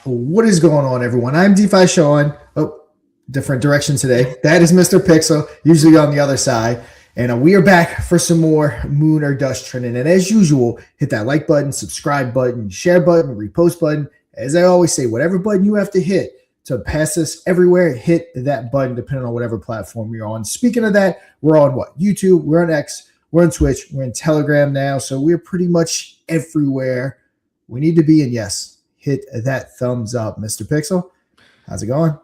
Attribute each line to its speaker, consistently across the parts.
Speaker 1: What is going on, everyone? I'm DeFi Sean. Oh, different direction today. That is Mr. Pixel, usually on the other side. And we are back for some more Moon or Dust trending. And as usual, hit that like button, subscribe button, share button, repost button. As I always say, whatever button you have to hit to pass this everywhere, hit that button depending on whatever platform you're on. Speaking of that, we're on what? YouTube, we're on X, we're on Twitch, we're in Telegram now. So we're pretty much everywhere we need to be. And yes, hit that thumbs up, Mr. Pixel. How's it going?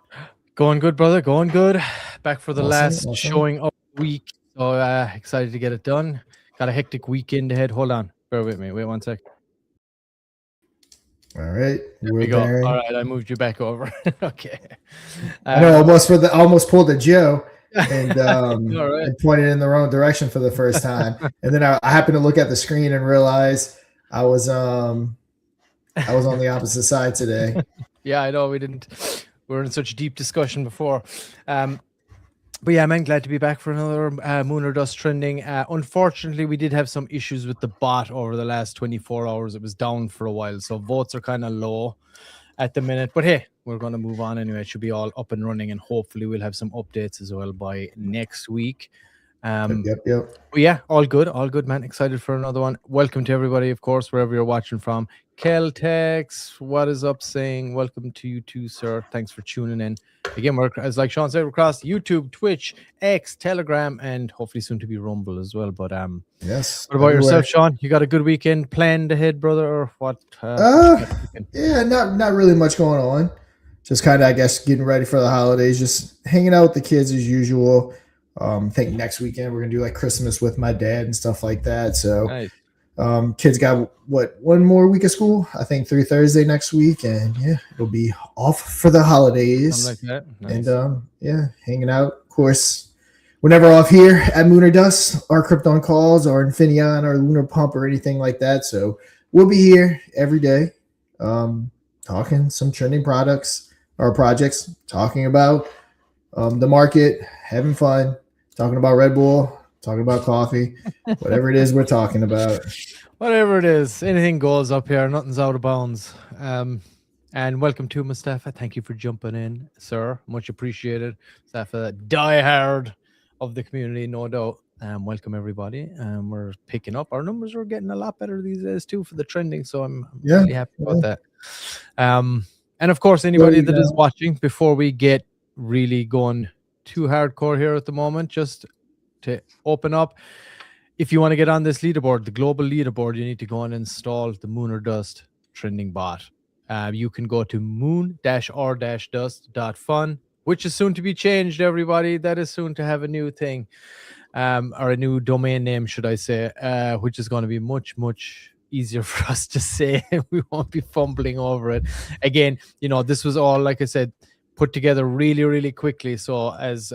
Speaker 2: Going good, brother. Going good. Back for the last showing of the week. So excited to get it done. Got a hectic weekend ahead. Hold on. Bear with me. Wait 1 sec.
Speaker 1: All right.
Speaker 2: There we go. All right. I moved you back over. Okay.
Speaker 1: I know, almost pulled a Joe and, right. And pointed in the wrong direction for the first time. And then I happened to look at the screen and realize I was on the opposite side today.
Speaker 2: Yeah, I know. We were in such deep discussion before. But yeah, man, glad to be back for another Moon or Dust trending. Unfortunately, we did have some issues with the bot over the last 24 hours. It was down for a while. So votes are kind of low at the minute. But hey, we're going to move on anyway. It should be all up and running. And hopefully we'll have some updates as well by next week.
Speaker 1: Yep.
Speaker 2: But yeah, all good, man. Excited for another one. Welcome to everybody, of course, wherever you're watching from. Keltex, what is up saying? Welcome to you too, sir. Thanks for tuning in. Again, we're, as like Sean said, we're across YouTube, Twitch, X, Telegram, and hopefully soon to be Rumble as well. But
Speaker 1: yes.
Speaker 2: What about yourself, Sean? You got a good weekend planned ahead, brother, or what?
Speaker 1: Yeah, not really much going on. Just kind of, I guess, getting ready for the holidays. Just hanging out with the kids as usual. I think next weekend we're gonna do like Christmas with my dad and stuff like that. So
Speaker 2: nice.
Speaker 1: Kids got one more week of school, I think through Thursday next week, and yeah, it'll be off for the holidays.
Speaker 2: Something like that. Nice.
Speaker 1: And yeah, hanging out. Of course, we're never off here at Moon or Dust, or Krypton calls, or Infinion, or Lunar Pump, or anything like that. So we'll be here every day, talking some trending products or projects, talking about the market, having fun. Talking about Red Bull, talking about coffee, whatever it is we're talking about.
Speaker 2: Whatever it is, anything goes up here. Nothing's out of bounds. And welcome to Mustafa. Thank you for jumping in, sir. Much appreciated. Mustafa, diehard of the community, no doubt. Welcome, everybody. We're picking up. Our numbers are getting a lot better these days, too, for the trending. So I'm really happy about that. And, of course, anybody that is watching, before we get really going too hardcore here at the moment, just to open up, if you want to get on this leaderboard, the global leaderboard, you need to go and install the Moon or Dust trending bot. You can go to moon-or-dust.fun, which is soon to be changed, everybody. That is soon to have a new thing, or a new domain name, should I say, which is going to be much easier for us to say. We won't be fumbling over it again. You know, this was all, like I said, put together really quickly. So as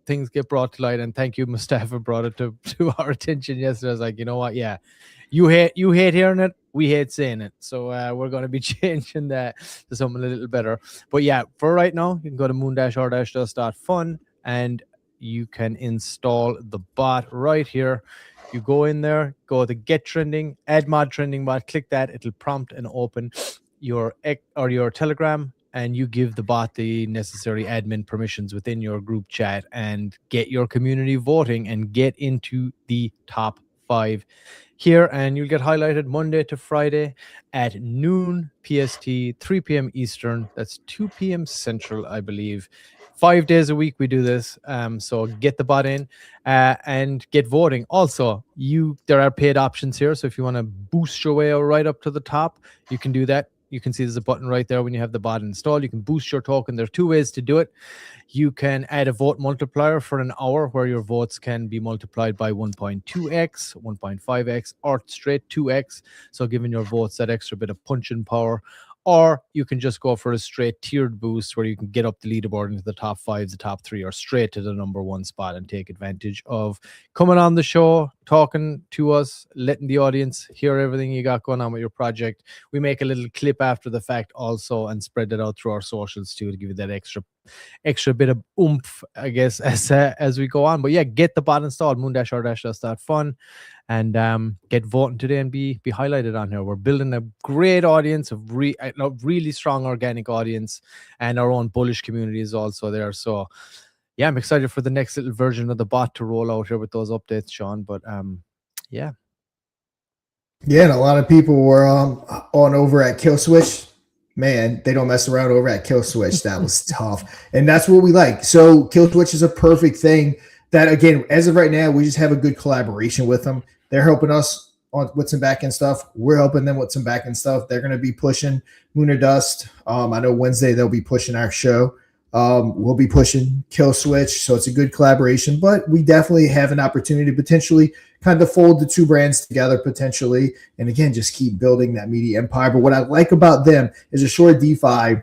Speaker 2: things get brought to light, and thank you, Mustafa, brought it to our attention yesterday. I was like, you know what? Yeah, you hate hearing it. We hate saying it. So we're going to be changing that to something a little better. But yeah, for right now, you can go to moon-or-dust.fun and you can install the bot right here. You go in there, go to get trending, add mod trending bot, click that. It'll prompt and open your Telegram, and you give the bot the necessary admin permissions within your group chat and get your community voting and get into the top 5 here. And you'll get highlighted Monday to Friday at noon PST, 3 p.m. Eastern. That's 2 p.m. Central, I believe. 5 days a week we do this. So get the bot in and get voting. Also, there are paid options here. So if you want to boost your way right up to the top, you can do that. You can see there's a button right there when you have the bot installed. You can boost your token. There are 2 ways to do it. You can add a vote multiplier for an hour where your votes can be multiplied by 1.2x, 1.5x, or straight 2x. So giving your votes that extra bit of punching power. Or you can just go for a straight tiered boost where you can get up the leaderboard into the top 5, the top 3, or straight to the number 1 spot and take advantage of coming on the show, talking to us, letting the audience hear everything you got going on with your project. We make a little clip after the fact also and spread that out through our socials too to give you that extra extra bit of oomph, I guess, as we go on. But yeah, get the bot installed, moon-r-dust.fun, and get voting today and be highlighted on here. We're building a great audience, of a really strong organic audience, and our own bullish community is also there. So yeah, I'm excited for the next little version of the bot to roll out here with those updates, Sean. But yeah.
Speaker 1: Yeah, and a lot of people were on over at Kill Switch. Man, they don't mess around over at Kill Switch. That was tough. And that's what we like. So Kill Switch is a perfect thing that, again, as of right now, we just have a good collaboration with them. They're helping us with some back-end stuff. We're helping them with some back-end stuff. They're going to be pushing Moon or Dust. I know Wednesday they'll be pushing our show. We'll be pushing Kill Switch. So it's a good collaboration. But we definitely have an opportunity to potentially kind of fold the two brands together potentially. And again, just keep building that media empire. But what I like about them is a short DeFi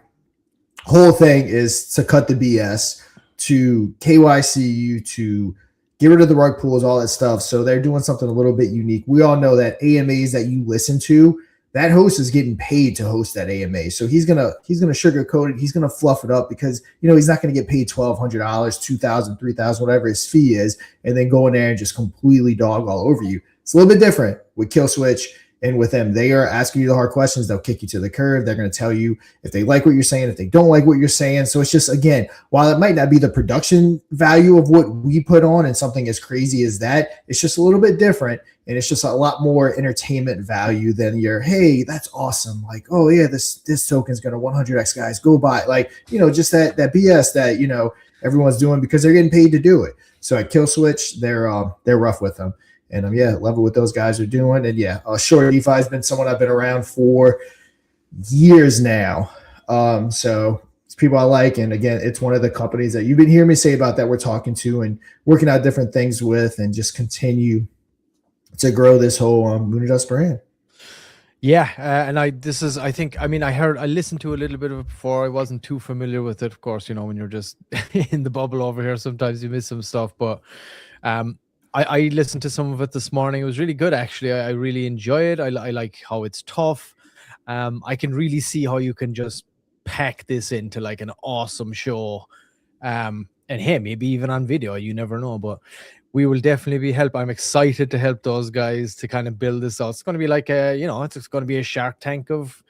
Speaker 1: whole thing is to cut the BS, to KYC you, to get rid of the rug pulls, all that stuff. So they're doing something a little bit unique. We all know that AMAs that you listen to, that host is getting paid to host that AMA. So he's gonna sugarcoat it. He's gonna fluff it up because he's not gonna get paid $1,200, $2,000, $3,000, whatever his fee is, and then go in there and just completely dog all over you. It's a little bit different with Kill Switch. And with them, they are asking you the hard questions. They'll kick you to the curb. They're going to tell you if they like what you're saying, if they don't like what you're saying. So it's just, again, while it might not be the production value of what we put on and something as crazy as that, it's just a little bit different. And it's just a lot more entertainment value than your, hey, that's awesome. Like, oh yeah, this token's going to 100x guys go buy. Like, just that BS that, everyone's doing because they're getting paid to do it. So at Kill Switch, they're rough with them. And yeah, love it what those guys are doing. And yeah, Short DeFi has been someone I've been around for years now. So it's people I like. And again, it's one of the companies that you've been hearing me say about that we're talking to and working out different things with and just continue to grow this whole Moon or Dust brand.
Speaker 2: Yeah, and I listened to a little bit of it before. I wasn't too familiar with it. Of course, when you're just in the bubble over here, sometimes you miss some stuff. But I listened to some of it this morning. It was really good, actually. I really enjoy it. I like how it's tough. I can really see how you can just pack this into like an awesome show. And hey, maybe even on video, you never know. But we will definitely be I'm excited to help those guys to kind of build this out. It's going to be like it's going to be a Shark Tank of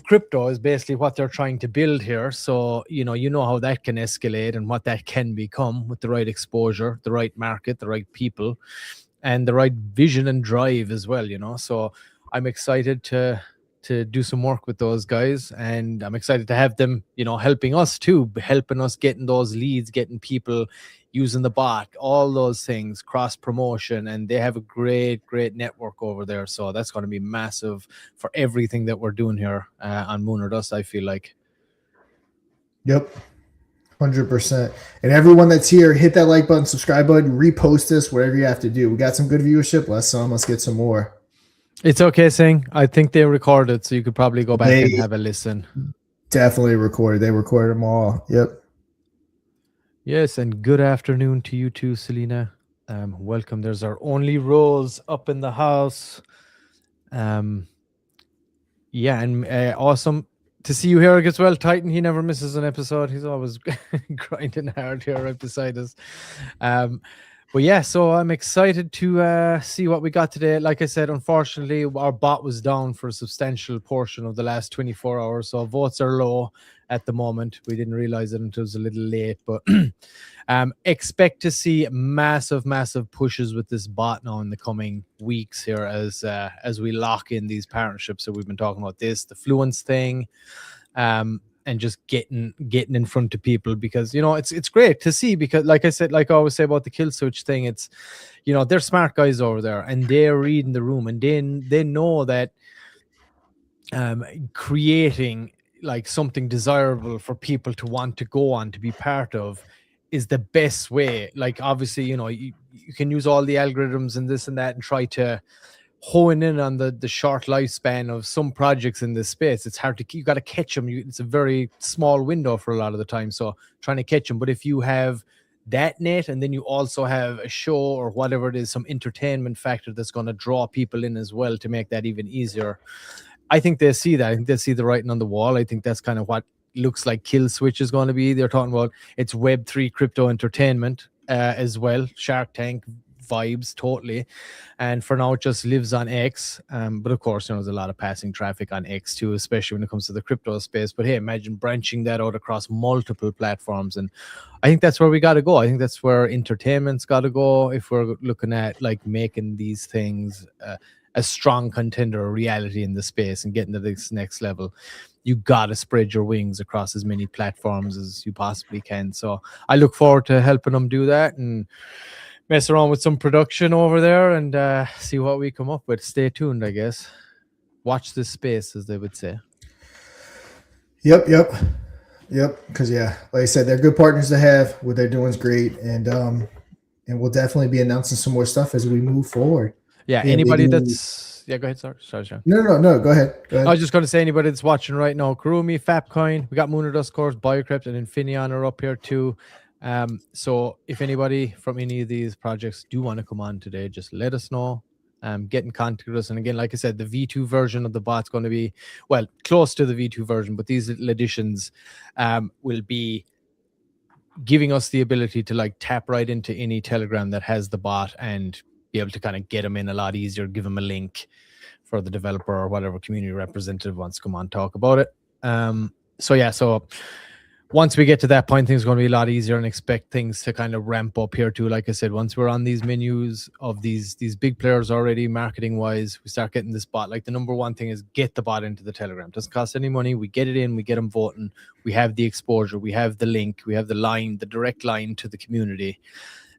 Speaker 2: crypto is basically what they're trying to build here. So, you know how that can escalate and what that can become with the right exposure, the right market, the right people, and the right vision and drive as well, So I'm excited to do some work with those guys, and I'm excited to have them, helping us too, helping us getting those leads, getting people using the bot, all those things, cross promotion, and they have a great network over there. So that's going to be massive for everything that we're doing here on Moon or Dust, I feel like.
Speaker 1: Yep. 100%. And everyone that's here, hit that like button, subscribe button, repost this, whatever you have to do. We got some good viewership. Let's get some more.
Speaker 2: It's okay, Sing. I think they recorded, so you could probably go back and have a listen.
Speaker 1: Definitely recorded. They recorded them all. Yep.
Speaker 2: Yes, and good afternoon to you too, Selena. Welcome. There's our only Rose up in the house. Yeah, and awesome to see you here as well, Titan. He never misses an episode. He's always grinding hard here right beside us. But yeah, so I'm excited to see what we got today. Like I said, unfortunately, our bot was down for a substantial portion of the last 24 hours. So votes are low at the moment. We didn't realize it until it was a little late. But expect to see massive pushes with this bot now in the coming weeks here as we lock in these partnerships. So we've been talking about this, the Fluence thing. And just getting in front of people, because it's great to see, because like I said, like I always say about the Kill Switch thing, it's they're smart guys over there and they're reading the room, and they know that creating like something desirable for people to want to go on to be part of is the best way. Like obviously you can use all the algorithms and this and that and try to hone in on the short lifespan of some projects in this space. It's hard to, you got to catch them. It's a very small window for a lot of the time, so trying to catch them. But if you have that net, and then you also have a show or whatever it is, some entertainment factor that's going to draw people in as well to make that even easier, I think they see that. I think they see the writing on the wall. I think that's kind of what looks like Kill Switch is going to be. They're talking about it's Web3 crypto entertainment as well. Shark Tank vibes totally. And for now, it just lives on X. But of course, there's a lot of passing traffic on X too, especially when it comes to the crypto space. But hey, imagine branching that out across multiple platforms. And I think that's where we got to go. I think that's where entertainment's got to go if we're looking at like making these things a strong contender or reality in the space and getting to this next level. You got to spread your wings across as many platforms as you possibly can. So I look forward to helping them do that and mess around with some production over there and see what we come up with. Stay tuned, I guess. Watch this space, as they would say.
Speaker 1: Yep. Because like I said, they're good partners to have. What they're doing is great, and we'll definitely be announcing some more stuff as we move forward.
Speaker 2: Yeah, anybody that's go ahead. Sorry, Sean.
Speaker 1: No. Go ahead.
Speaker 2: I was just going to say, anybody that's watching right now, Kurumi, Fapcoin, we got Moon or Dust Course, Biocrypt, and Infinion are up here too. So if anybody from any of these projects do want to come on today, just let us know. Get in contact with us. And again, like I said, the V2 version of the bot's going to be, well, close to the V2 version, but these little additions will be giving us the ability to like tap right into any Telegram that has the bot and be able to kind of get them in a lot easier, give them a link for the developer or whatever community representative wants to come on talk about it. So once we get to that point, things are going to be a lot easier, and expect things to kind of ramp up here too. Like I said, once we're on these menus of these big players already, marketing wise, we start getting this bot. Like the number one thing is get the bot into the Telegram. It doesn't cost any money. We get it in, we get them voting, we have the exposure, we have the link, we have the line, the direct line to the community,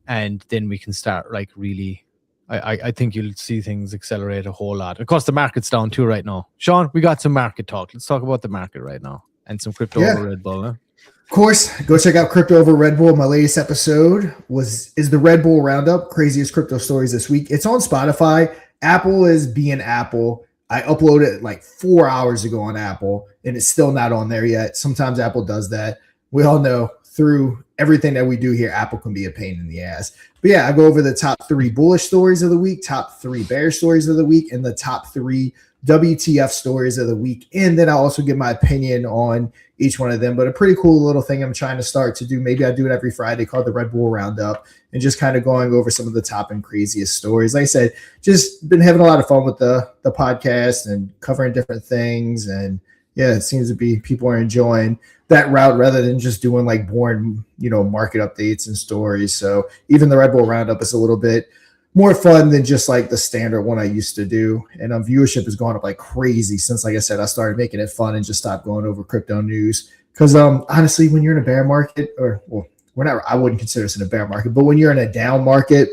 Speaker 2: and then we can start like really. I think you'll see things accelerate a whole lot. Of course, the market's down too right now. Sean, we got some market talk. Let's talk about the market right now and some crypto over Red Bull. Huh?
Speaker 1: Of course, go check out Crypto Over Red Bull. My latest episode is the Red Bull Roundup, craziest crypto stories this week. It's on Spotify. Apple is being Apple. I uploaded it like 4 hours ago on Apple, and it's still not on there yet. Sometimes Apple does that. We all know through everything that we do here, Apple can be a pain in the ass. But yeah, I go over the top 3 bullish stories of the week, top 3 bear stories of the week, and the top 3 WTF stories of the week. And then I also give my opinion on each one of them. But a pretty cool little thing I'm trying to start to do. Maybe I do it every Friday, called the Red Bull Roundup, and just kind of going over some of the top and craziest stories. Like I said, just been having a lot of fun with the podcast and covering different things. And yeah, it seems to be people are enjoying that route rather than just doing like boring, market updates and stories. So even the Red Bull Roundup is a little bit more fun than just like the standard one I used to do. And viewership has gone up like crazy since, like I said, I started making it fun and just stopped going over crypto news. Because honestly, when you're in a bear market, I wouldn't consider this in a bear market, but when you're in a down market,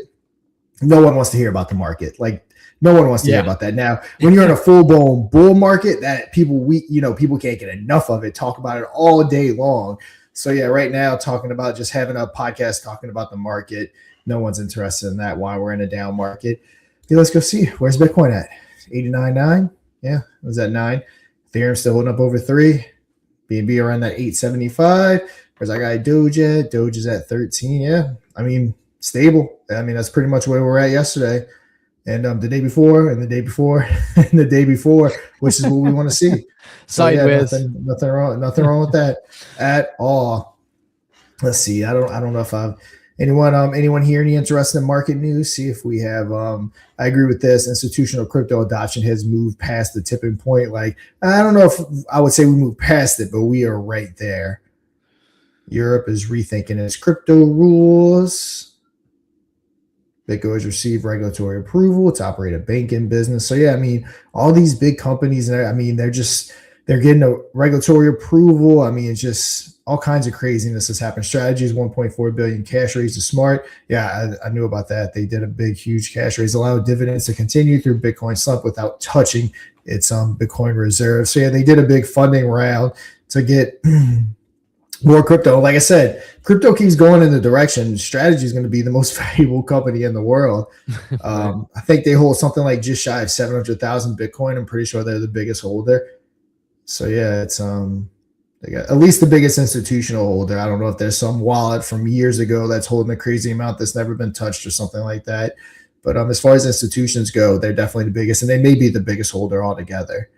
Speaker 1: no one wants to hear about the market. Like no one wants to hear about that. Now, when you're in a full-blown bull market, that people can't get enough of it, talk about it all day long. So yeah, right now talking about just having a podcast talking about the market, no one's interested in that while we're in a down market. Okay, let's go see. Where's Bitcoin at? 89.9. Yeah, it was at 9. Ethereum still holding up over 3. BNB around that 875. Where's our guy Doge at? Doge is at 13. Yeah, I mean, stable. I mean, that's pretty much where we're at yesterday. And the day before, and the day before, and the day before, which is what we want to see.
Speaker 2: Sideways.
Speaker 1: So, yeah, nothing wrong with that at all. Let's see. I don't know if I've anyone here any interested in market news. See if we have. I agree with this. Institutional crypto adoption has moved past the tipping point. Like I don't know if I would say we moved past it, but we are right there. Europe is rethinking its crypto rules. Bitcoin has received regulatory approval to operate a banking business. So yeah, I mean, all these big companies, I mean, they're getting a regulatory approval. I mean, it's just all kinds of craziness has happened. Strategies 1.4 billion cash raise is smart. Yeah, I knew about that. They did a big, huge cash raise, allowing dividends to continue through Bitcoin slump without touching its Bitcoin reserve. So yeah, they did a big funding round to get more crypto. Like I said, crypto keeps going in the direction. Strategy is going to be the most valuable company in the world. I think they hold something like just shy of 700,000 Bitcoin. I'm pretty sure they're the biggest holder. So yeah, it's they got at least the biggest institutional holder. I don't know if there's some wallet from years ago that's holding a crazy amount that's never been touched or something like that. But as far as institutions go, they're definitely the biggest, and they may be the biggest holder altogether.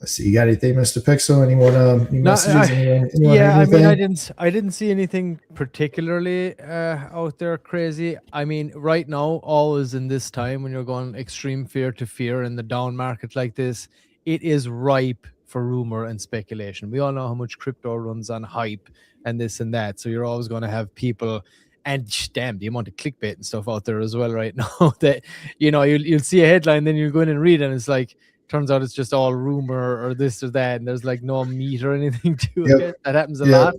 Speaker 1: Let's see. You got anything, Mr. Pixel? Anyone? Any
Speaker 2: No,
Speaker 1: messages? Anyone
Speaker 2: yeah, I mean,
Speaker 1: anything?
Speaker 2: I didn't see anything particularly out there crazy. I mean, right now, always in this time when you're going extreme fear to fear in the down market like this, it is ripe for rumor and speculation. We all know how much crypto runs on hype and this and that. So you're always going to have people, and damn, the amount of clickbait and stuff out there as well right now that, you know, you'll see a headline, then you'll go in and read, and it's like, turns out it's just all rumor or this or that, and there's like no meat or anything to it. That happens a lot.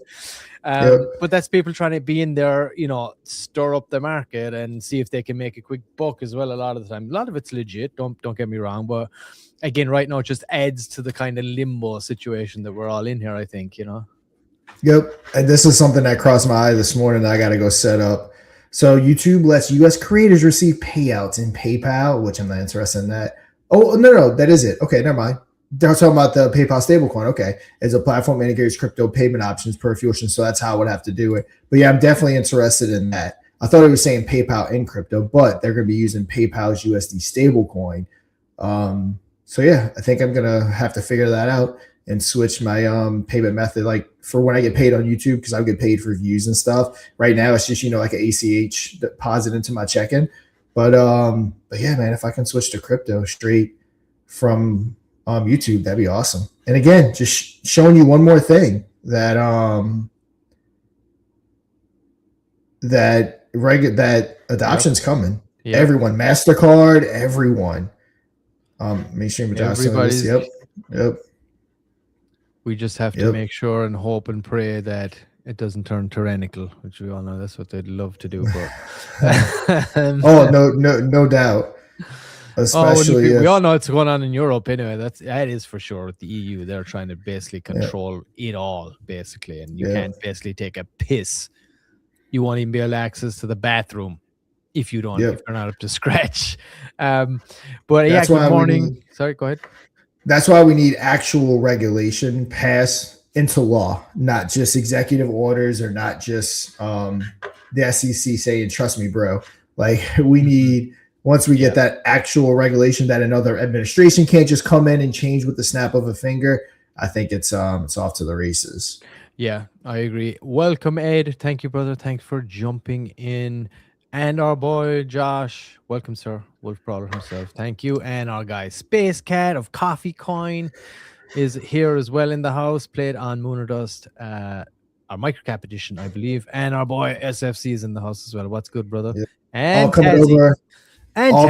Speaker 2: But that's people trying to be in there, you know, stir up the market and see if they can make a quick buck as well. A lot of the time, a lot of it's legit. Don't get me wrong, but again, right now it just adds to the kind of limbo situation that we're all in here, I think, you know.
Speaker 1: Yep. And this is something that crossed my eye this morning that I got to go set up. So YouTube lets US creators receive payouts in PayPal, which I'm not interested in that. Oh, no, that is it. Okay, never mind. They're talking about the PayPal stablecoin. Okay. It's a platform that integrates crypto payment options per Fusion, so that's how I would have to do it. But yeah, I'm definitely interested in that. I thought it was saying PayPal in crypto, but they're going to be using PayPal's USD stablecoin. So yeah, I think I'm going to have to figure that out and switch my payment method, like for when I get paid on YouTube, because I get paid for views and stuff. Right now, it's just, you know, like an ACH deposit into my checking. But yeah, man, if I can switch to crypto straight from YouTube, that'd be awesome. And again, just showing you one more thing that that adoption's coming. Yep. Everyone, MasterCard, everyone. Mainstream
Speaker 2: everybody's.
Speaker 1: Yep.
Speaker 2: We just have to make sure and hope and pray that it doesn't turn tyrannical, which we all know that's what they'd love to do. But
Speaker 1: oh, no doubt. Especially
Speaker 2: we all know what's going on in Europe anyway. That is for sure. With the EU, they're trying to basically control it all, basically, and you can't basically take a piss. You won't even be able to access to the bathroom if you don't, if you're not up to scratch. But that's good morning. Sorry, go ahead.
Speaker 1: That's why we need actual regulation pass into law, not just executive orders or not just the SEC saying, trust me, bro. Like we need, once we get that actual regulation that another administration can't just come in and change with the snap of a finger, I think it's off to the races.
Speaker 2: Yeah, I agree. Welcome, Ed. Thank you, brother. Thanks for jumping in. And our boy, Josh. Welcome, sir. Wolf Brawler himself. Thank you. And our guy, Space Cat of Coffee Coin is here as well in the house. Played on Moon or Dust, our microcap edition, I believe. And our boy, SFC is in the house as well. What's good, brother?
Speaker 1: Yeah.
Speaker 2: And
Speaker 1: all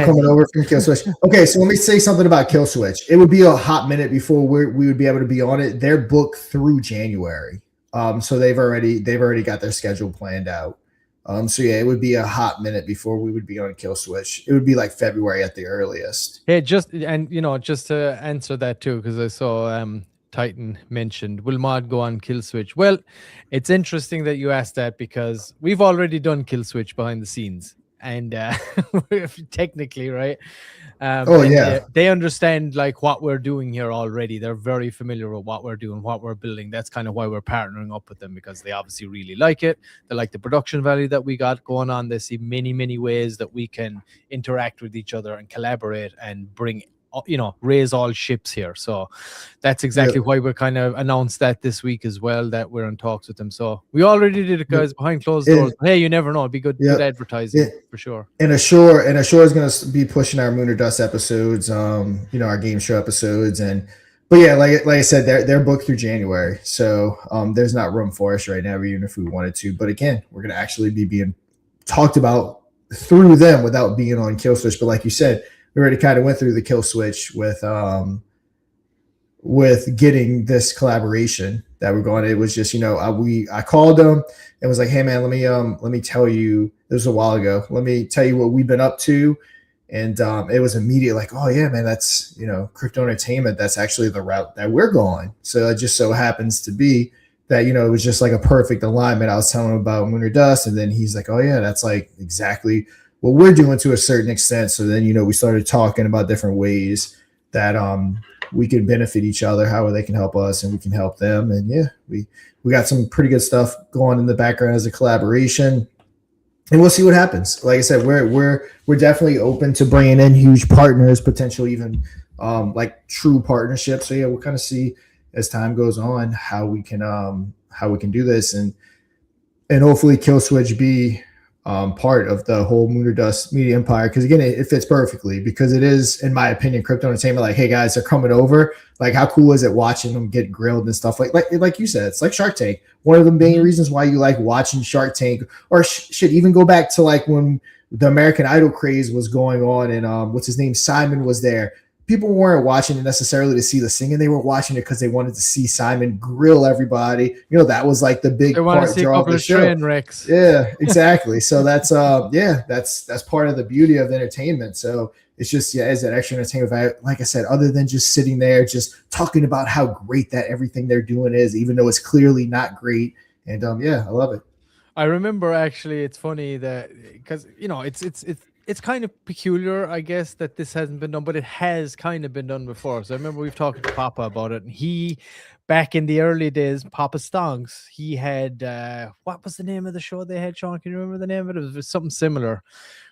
Speaker 1: coming over from Kill Switch. Okay, so let me say something about Kill Switch. It would be a hot minute before we would be able to be on it. They're booked through January. So they've already got their schedule planned out. So yeah, it would be a hot minute before we would be on Kill Switch. It would be like February at the earliest.
Speaker 2: Hey, just to answer that too, because I saw Titan mentioned, will mod go on Kill Switch? Well, it's interesting that you asked that because we've already done Kill Switch behind the scenes, and technically, right? They understand like what we're doing here already. They're very familiar with what we're doing, what we're building. That's kind of why we're partnering up with them, because they obviously really like it. They like the production value that we got going on. They see many ways that we can interact with each other and collaborate and bring, raise all ships here. So that's exactly why we're kind of announced that this week as well, that we're in talks with them. So we already did it, guys, behind closed doors. Hey, you never know. It'd be good advertising for sure.
Speaker 1: And Ashore is going to be pushing our Moon or Dust episodes, our game show episodes. But yeah, like I said, they're booked through January. So there's not room for us right now, even if we wanted to. But again, we're going to actually be being talked about through them without being on Kill Switch. But like you said, we already kind of went through the Kill Switch with getting this collaboration that we're going. It was just, I called them and was like, hey man, let me tell you, this was a while ago. Let me tell you what we've been up to. And it was immediate, like, oh yeah, man, that's, crypto entertainment. That's actually the route that we're going. So it just so happens to be that, it was just like a perfect alignment. I was telling him about Moon or Dust, and then he's like, oh yeah, that's like exactly what we're doing to a certain extent. So then, we started talking about different ways that we can benefit each other, how they can help us and we can help them. And yeah, we got some pretty good stuff going in the background as a collaboration, and we'll see what happens. Like I said, we're definitely open to bringing in huge partners, potential even like true partnership. So yeah, we'll kind of see as time goes on how we can do this, and hopefully Kill Switch be part of the whole Moon or Dust media empire. Because again, it fits perfectly, because it is, in my opinion, crypto entertainment. Like, hey guys, they're coming over. Like, how cool is it watching them get grilled and stuff? Like you said, it's like Shark Tank. One of the main reasons why you like watching Shark Tank, or should even go back to like when the American Idol craze was going on, and what's his name, Simon was there. People weren't watching it necessarily to see the singing; they were watching it because they wanted to see Simon grill everybody. You know, that was like the big part draw of the show.
Speaker 2: Train wrecks.
Speaker 1: Yeah, exactly. So that's that's part of the beauty of entertainment. So it's just, yeah, as an extra entertainment value, like I said, other than just sitting there just talking about how great that everything they're doing is, even though it's clearly not great. And yeah, I love it.
Speaker 2: I remember, actually, it's funny that, because it's kind of peculiar, I guess, that this hasn't been done, but it has kind of been done before. So I remember we've talked to Papa about it, and he, back in the early days, Papa Stonks, he had what was the name of the show they had, Sean? Can you remember the name of it? It was something similar,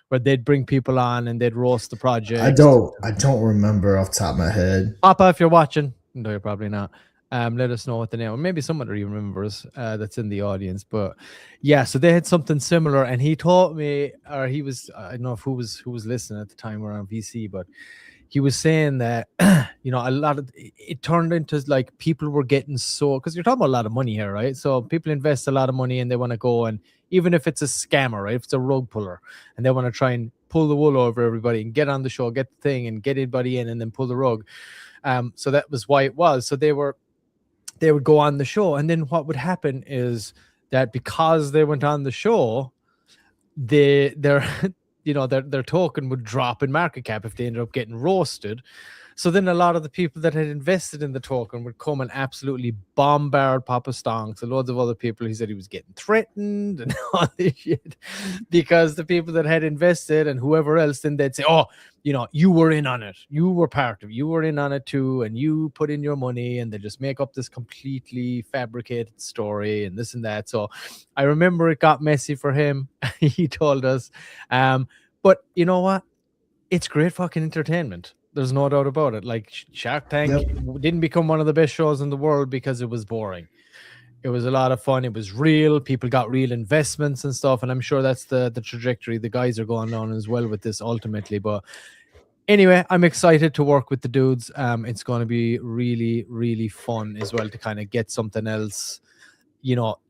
Speaker 2: where they'd bring people on and they'd roast the project.
Speaker 1: I don't remember off the top of my head.
Speaker 2: Papa, if you're watching, no, you're probably not. Let us know what the name, or maybe someone even remembers that's in the audience. But yeah, so they had something similar, and he taught me, or he was, I don't know if who was listening at the time around VC, but he was saying that a lot of it turned into like people were getting, so, because you're talking about a lot of money here, right? So people invest a lot of money and they want to go, and even if it's a scammer, right, if it's a rug puller, and they want to try and pull the wool over everybody and get on the show, get the thing, and get anybody in, and then pull the rug. So that was why it was. So they would go on the show, and then what would happen is that because they went on the show, their token would drop in market cap if they ended up getting roasted. So then a lot of the people that had invested in the token would come and absolutely bombard Papa Stonks and loads of other people. He said he was getting threatened and all this shit, because the people that had invested and whoever else, then they'd say, oh, you were in on it. You were part of it. You were in on it too. And you put in your money, and they just make up this completely fabricated story and this and that. So I remember it got messy for him. He told us. But you know what? It's great fucking entertainment. There's no doubt about it. Like, Shark Tank didn't become one of the best shows in the world because it was boring. It was a lot of fun. It was real. People got real investments and stuff. And I'm sure that's the trajectory the guys are going on as well with this ultimately. But anyway, I'm excited to work with the dudes. It's going to be really, really fun as well to kind of get something else,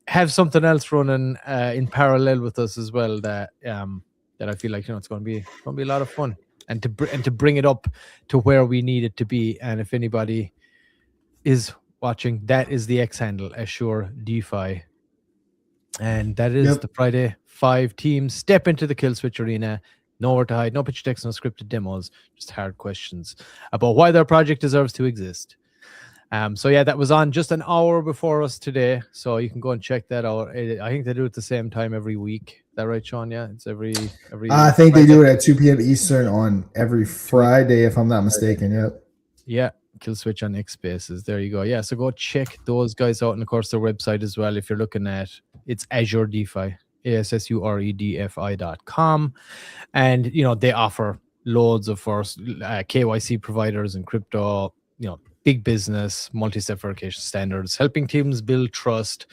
Speaker 2: have something else running in parallel with us as well. That I feel like it's going to be a lot of fun. And to bring it up to where we need it to be. And if anybody is watching, that is the X handle, Assure DeFi. And that is the Friday 5 teams. Step into the Kill Switch arena. Nowhere to hide. No picture text, no scripted demos. Just hard questions about why their project deserves to exist. So yeah, that was on just an hour before us today. So you can go and check that out. I think they do it the same time every week. Is that right, Sean? Yeah, it's every
Speaker 1: I think Friday. They do it at 2 p.m. Eastern on every Friday, if I'm not mistaken. Yep. Yeah,
Speaker 2: Kill Switch on X Spaces. There you go. Yeah, so go check those guys out, and of course their website as well. If you're looking at, it's Azure DeFi, ASSUREDFI.com, and they offer loads of KYC providers and crypto, big business, multi-step verification standards, helping teams build trust.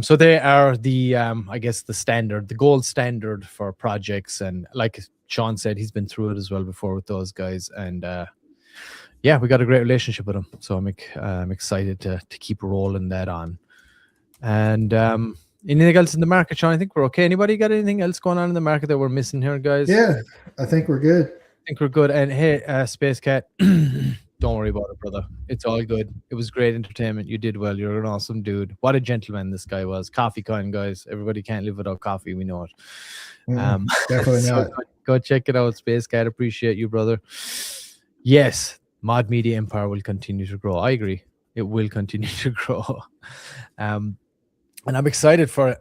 Speaker 2: So they are the, I guess, the gold standard for projects. And like Sean said, he's been through it as well before with those guys. And yeah, we got a great relationship with them. So I'm excited to keep rolling that on. And anything else in the market, Sean? I think we're okay. Anybody got anything else going on in the market that we're missing here, guys?
Speaker 1: Yeah, I think we're good.
Speaker 2: And hey, Space Cat, don't worry about it, brother. It's all good. It was great entertainment. You did well. You're an awesome dude. What a gentleman this guy was. Coffee kind, guys. Everybody can't live without coffee. We know it.
Speaker 1: Definitely
Speaker 2: so
Speaker 1: not.
Speaker 2: Go check it out, Space Cat. Appreciate you, brother. Yes, Mod Media Empire will continue to grow. I agree. It will continue to grow. And I'm excited for it.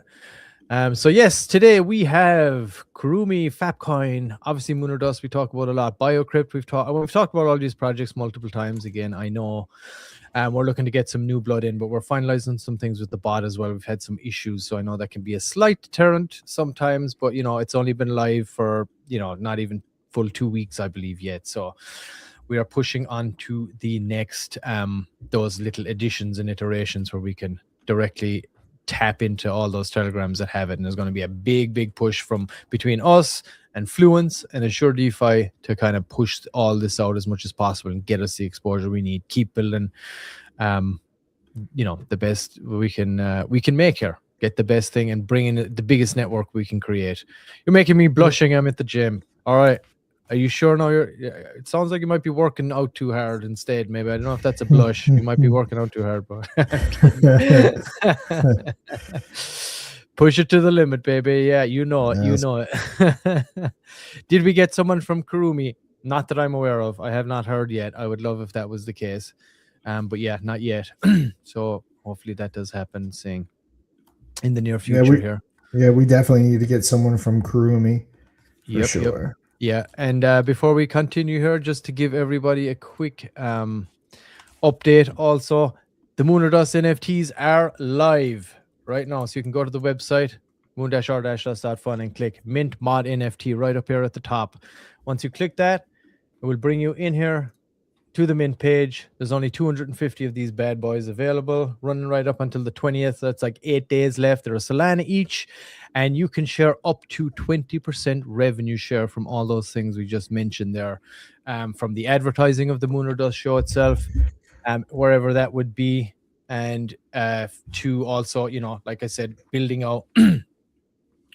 Speaker 2: So yes, today we have Kurumi, Fapcoin, obviously Moon or Dust we talk about a lot. Biocrypt, we've talked about all these projects multiple times. Again, I know we're looking to get some new blood in, but we're finalizing some things with the bot as well. We've had some issues, so I know that can be a slight deterrent sometimes, but it's only been live for not even full 2 weeks, I believe, yet. So we are pushing on to the next those little additions and iterations where we can directly tap into all those telegrams that have it. And there's going to be a big push from between us and Fluence and Assure DeFi to kind of push all this out as much as possible and get us the exposure we need. Keep building, the best we can make here. Get the best thing and bring in the biggest network we can create. You're making me blushing. I'm at the gym. All right. Are you sure now? It sounds like you might be working out too hard instead. Maybe I don't know if that's a blush. You might be working out too hard, but push it to the limit, baby. Yeah, you know it.
Speaker 1: Yes.
Speaker 2: You know it. Did we get someone from Kurumi? Not that I'm aware of. I have not heard yet. I would love if that was the case, but yeah, not yet. So hopefully that does happen soon in the near future here.
Speaker 1: Yeah, we definitely need to get someone from Kurumi. For sure.
Speaker 2: Yep. Yeah, and before we continue here, just to give everybody a quick update also, the Moon or Dust NFTs are live right now. So you can go to the website, moon-r-dust.fun, and click Mint Mod NFT right up here at the top. Once you click that, it will bring you in here to the Mint page. There's only 250 of these bad boys available, running right up until the 20th. That's like 8 days left. They're a Solana each, and you can share up to 20% revenue share from all those things we just mentioned there, from the advertising of the Moon or Dust show itself, wherever that would be, and to also, like I said, building out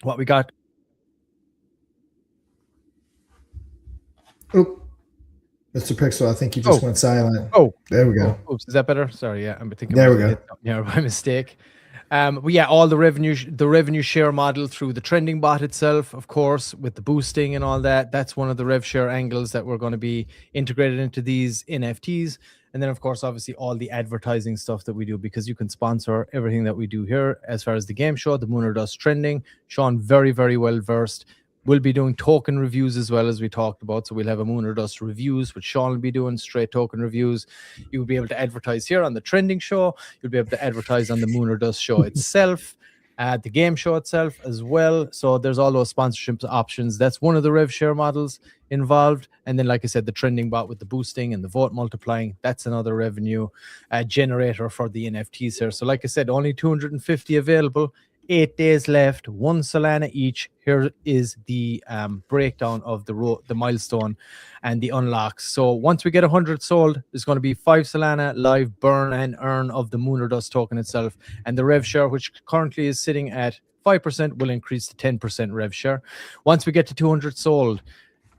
Speaker 2: what we got.
Speaker 1: Oh, Mr. Pixel, I think you just went silent.
Speaker 2: Oh,
Speaker 1: there we go.
Speaker 2: Oops, is that better? Sorry, yeah, I'm thinking.
Speaker 1: There we go.
Speaker 2: Yeah, by mistake. But yeah, all the revenue share model through the trending bot itself, of course, with the boosting and all that. That's one of the rev share angles that we're going to be integrated into these NFTs. And then, of course, obviously all the advertising stuff that we do, because you can sponsor everything that we do here as far as the game show, the Moon or Dust trending. Sean, very, very well versed. We'll be doing token reviews as well, as we talked about. So we'll have a Moon or Dust reviews, which Sean will be doing, straight token reviews. You'll be able to advertise here on the trending show. You'll be able to advertise on the Moon or Dust show itself, the game show itself as well. So there's all those sponsorship options. That's one of the rev share models involved. And then, like I said, the trending bot with the boosting and the vote multiplying, that's another revenue generator for the NFTs here. So like I said, only 250 available. 8 days left, 1 Solana each. Here is the breakdown of the milestone and the unlocks. So once we get 100 sold, there's going to be 5 Solana live burn and earn of the Moon or Dust token itself. And the rev share, which currently is sitting at 5%, will increase to 10% rev share. Once we get to 200 sold,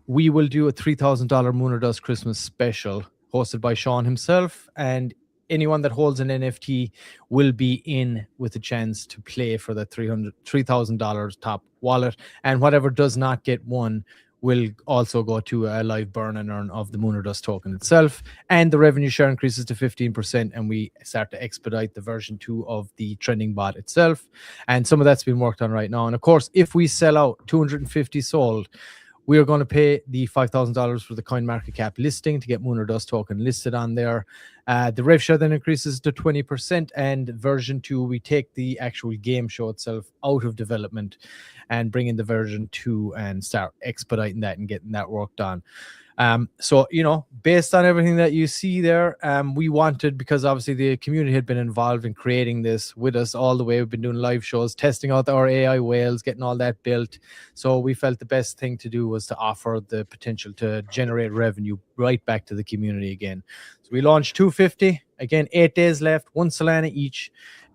Speaker 2: we will do a $3,000 Moon or Dust Christmas special hosted by Sean himself, and anyone that holds an NFT will be in with a chance to play for the $3,000 top wallet. And whatever does not get won will also go to a live burn and earn of the Moon or Dust token itself. And the revenue share increases to 15%, and we start to expedite the version 2 of the trending bot itself. And some of that's been worked on right now. And of course, if we sell out 250 sold, we are going to pay the $5,000 for the CoinMarketCap listing to get Moon or Dust token listed on there. The rev share then increases to 20%, and version 2, we take the actual game show itself out of development and bring in the version 2 and start expediting that and getting that work done. So, based on everything that you see there, we wanted, because obviously the community had been involved in creating this with us all the way. We've been doing live shows, testing out our AI whales, getting all that built. So we felt the best thing to do was to offer the potential to generate revenue right back to the community again. So we launched 250, again, 8 days left, 1 Solana each.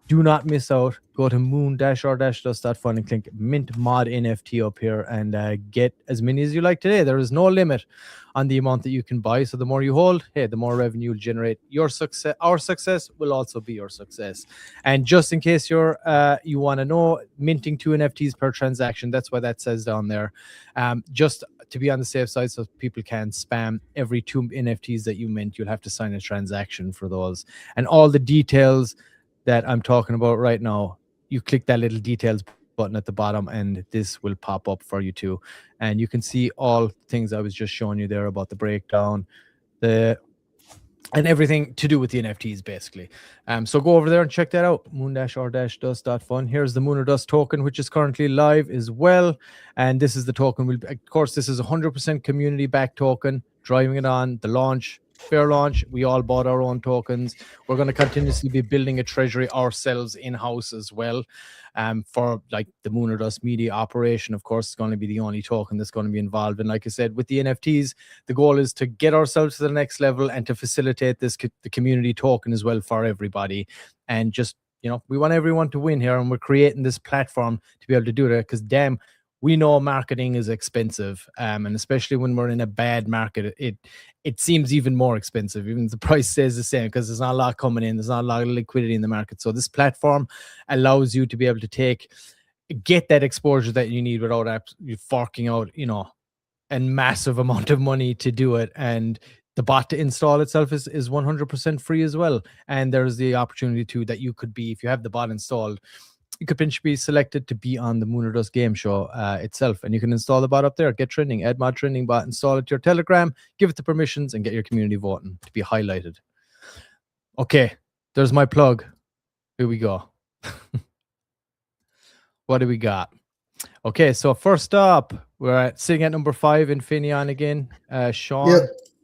Speaker 2: Do not miss out. Go to moon-r-dust.fun and click Mint Mod NFT up here and get as many as you like today. There is no limit on the amount that you can buy. So the more you hold, hey, the more revenue you'll generate. Your success, our success will also be your success. And just in case you want to know, minting 2 NFTs per transaction. That's why that says down there. Just to be on the safe side, so people can spam every 2 NFTs that you mint. You'll have to sign a transaction for those. And all the details that I'm talking about right now, you click that little details button at the bottom and this will pop up for you too. And you can see all things I was just showing you there about the breakdown, and everything to do with the NFTs basically. So go over there and check that out, moon-r-dust.fun. Here's the Moon or Dust token, which is currently live as well. And this is the token. Of course, this is 100% community backed token. driving it on. The launch, fair launch. We all bought our own tokens. We're going to continuously be building a treasury ourselves in-house as well. For like the Moon or Dust media operation, of course, it's going to be the only token that's going to be involved. And like I said, with the NFTs, the goal is to get ourselves to the next level and to facilitate this the community token as well for everybody. And just, you know, we want everyone to win here, and we're creating this platform to be able to do that, because damn, we know marketing is expensive, and especially when we're in a bad market, it seems even more expensive, even if the price stays the same, because there's not a lot coming in, there's not a lot of liquidity in the market. So this platform allows you to be able to get that exposure that you need without you forking out, you know, a massive amount of money to do it. And the bot to install itself is 100% free as well. And there's the opportunity too that you could be, if you have the bot installed, you could potentially be selected to be on the Moon or Dust game show itself. And you can install the bot up there, get trending, add mod trending bot, install it to your Telegram, give it the permissions, and get your community voting to be highlighted. Okay, there's my plug. Here we go. What do we got? Okay, so first up, we're sitting at number 5, Infinion again. Sean?
Speaker 1: Yep.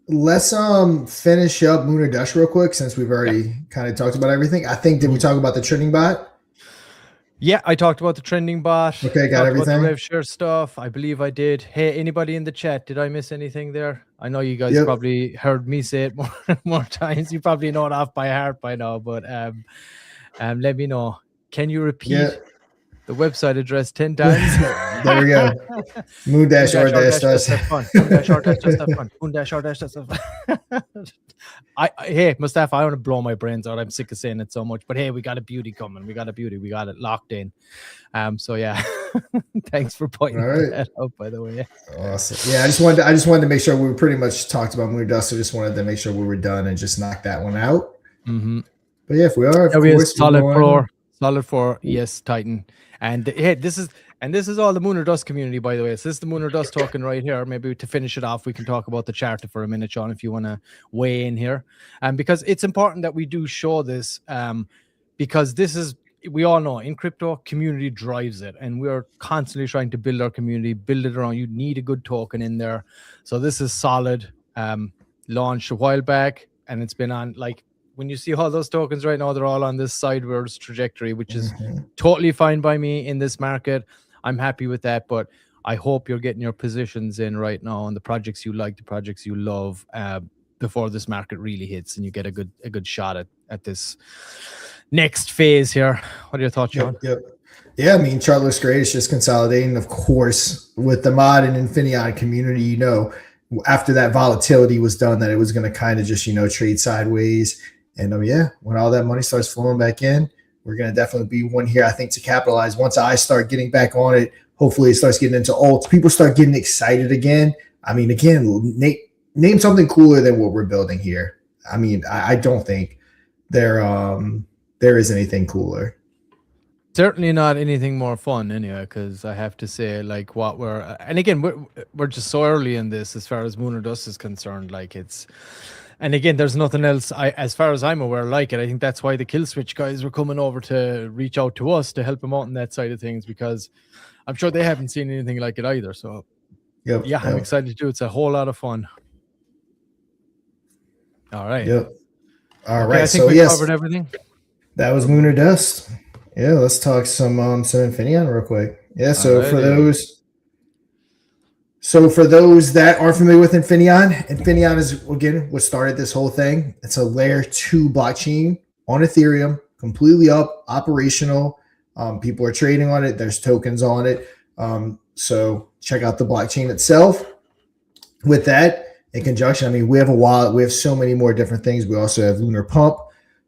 Speaker 1: Let's finish up Moon or Dust real quick, since we've already kind of talked about everything. I think, did we talk about the trending bot?
Speaker 2: Yeah, I talked about the trending bot.
Speaker 1: Okay, got everything.
Speaker 2: About the rev share stuff. I believe I did. Hey, anybody in the chat, did I miss anything there? I know you guys probably heard me say it more times. You probably know it off by heart by now, but let me know. Can you repeat the website address 10 times?
Speaker 1: There we go. Moon dash or dash dust.
Speaker 2: Moon dash or dash dust. Moon dash or dash dust. Hey, Mustafa, I want to blow my brains out. I'm sick of saying it so much, but hey, we got a beauty coming. We got a beauty. We got it locked in. So yeah, thanks for pointing that out, by the way.
Speaker 1: Awesome. Yeah, I just wanted to make sure we pretty much talked about Moon or Dust. So just wanted to make sure we were done and just knock that one out.
Speaker 2: Mm-hmm.
Speaker 1: But yeah, if we are, of course,
Speaker 2: solid for yes, Titan. And hey, this is all the Moon or Dust community, by the way. So this is the Moon or Dust token right here. Maybe to finish it off, we can talk about the charter for a minute, Sean, if you want to weigh in here. Because it's important that we do show this, because this is, we all know in crypto, community drives it. And we're constantly trying to build our community, build it around. You need a good token in there. So this is solid. Launched a while back, and it's been on, like, when you see all those tokens right now, they're all on this sideways trajectory, which is totally fine by me in this market. I'm happy with that, but I hope you're getting your positions in right now on the projects you like, the projects you love, before this market really hits and you get a good shot at this next phase here. What are your thoughts, Sean?
Speaker 1: Yeah, I mean, chart looks great. It's just consolidating, of course, with the mod and Infinion community. You know, after that volatility was done, that it was going to kind of just, you know, trade sideways. And when all that money starts flowing back in, we're going to definitely be one here, I think, to capitalize. Once I start getting back on it, hopefully it starts getting into alts. People start getting excited again. I mean, again, name something cooler than what we're building here. I mean, I don't think there is anything cooler.
Speaker 2: Certainly not anything more fun anyway, because I have to say, like, what and again, we're just so early in this as far as Moon or Dust is concerned. Like, it's, and again, there's nothing else, as far as I'm aware, like it. I think that's why the Kill Switch guys were coming over to reach out to us to help them out on that side of things, because I'm sure they haven't seen anything like it either. So, I'm excited to do it. It's a whole lot of fun. All right.
Speaker 1: All right.
Speaker 2: I think we covered everything.
Speaker 1: That was Moon or Dust. Yeah, let's talk some Infinion real quick. Yeah, so for those that aren't familiar with Infinion is, again, what started this whole thing. It's a layer 2 blockchain on Ethereum, completely operational. People are trading on it. There's tokens on it. So check out the blockchain itself. With that, in conjunction, I mean, we have a wallet. We have so many more different things. We also have Lunar Pump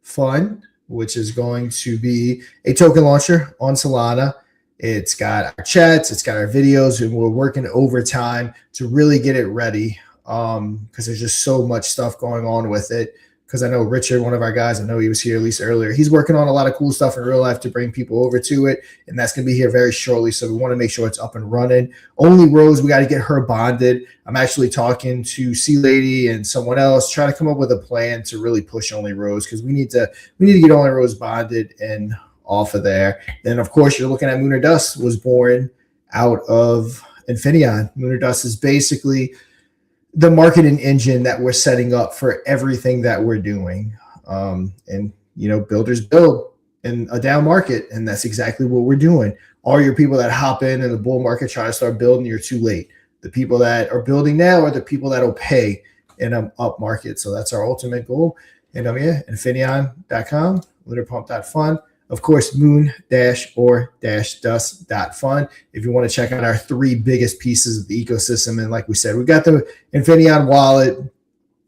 Speaker 1: Fund, which is going to be a token launcher on Solana. It's got our chats, it's got our videos, and we're working overtime to really get it ready, because there's just so much stuff going on with it. Because I know Richard, one of our guys, I know he was here at least earlier, he's working on a lot of cool stuff in real life to bring people over to it, and that's going to be here very shortly. So we want to make sure it's up and running. Only Rose, we got to get her bonded. I'm actually talking to C Lady and someone else, trying to come up with a plan to really push Only Rose, because we need to get Only Rose bonded and off of there. Then, of course, you're looking at Moon or Dust was born out of Infinion. Moon or Dust is basically the marketing engine that we're setting up for everything that we're doing. And builders build in a down market, and that's exactly what we're doing. All your people that hop in the bull market trying to start building, you're too late. The people that are building now are the people that will pay in an up market. So that's our ultimate goal. And Infinion.com, LunarPump.fun. Of course, moon-or-dust.fun. If you want to check out our 3 biggest pieces of the ecosystem. And like we said, we've got the Infinion wallet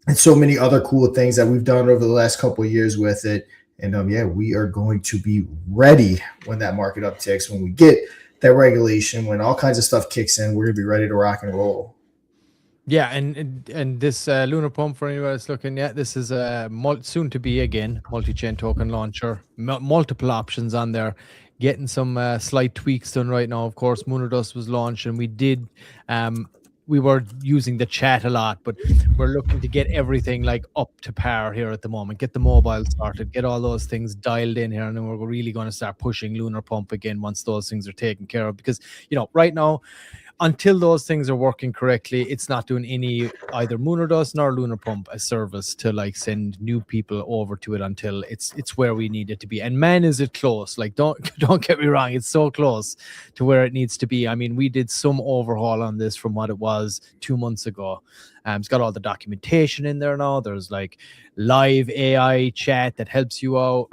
Speaker 1: and so many other cool things that we've done over the last couple of years with it. And we are going to be ready when that market upticks, when we get that regulation, when all kinds of stuff kicks in, we're going to be ready to rock and roll.
Speaker 2: Yeah, and this Lunar Pump, for anyone that's looking, this is a soon to be again multi-chain token launcher, multiple options on there, getting some slight tweaks done right now. Of course, Moon or Dust was launched, and we were using the chat a lot, but we're looking to get everything like up to par here at the moment, get the mobile started, get all those things dialed in here, and then we're really going to start pushing Lunar Pump again once those things are taken care of. Because right now, until those things are working correctly, it's not doing any either Moon or Dust nor Lunar Pump a service to like send new people over to it until it's where we need it to be. And man, is it close. Like, don't get me wrong, it's so close to where it needs to be. I mean, we did some overhaul on this from what it was 2 months ago. It's got all the documentation in there now. There's like live AI chat that helps you out,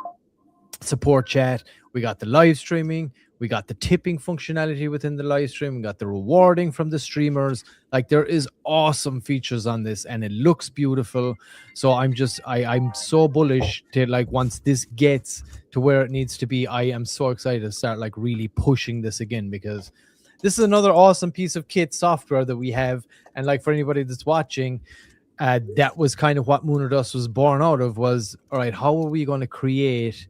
Speaker 2: support chat. We got the live streaming. We got the tipping functionality within the live stream. We got the rewarding from the streamers. Like, there is awesome features on this, and it looks beautiful. So I'm so bullish to, like, once this gets to where it needs to be, I am so excited to start like really pushing this again, because this is another awesome piece of kit software that we have. And like, for anybody that's watching, that was kind of what Moon or Dust was born out of, was, all right, how are we going to create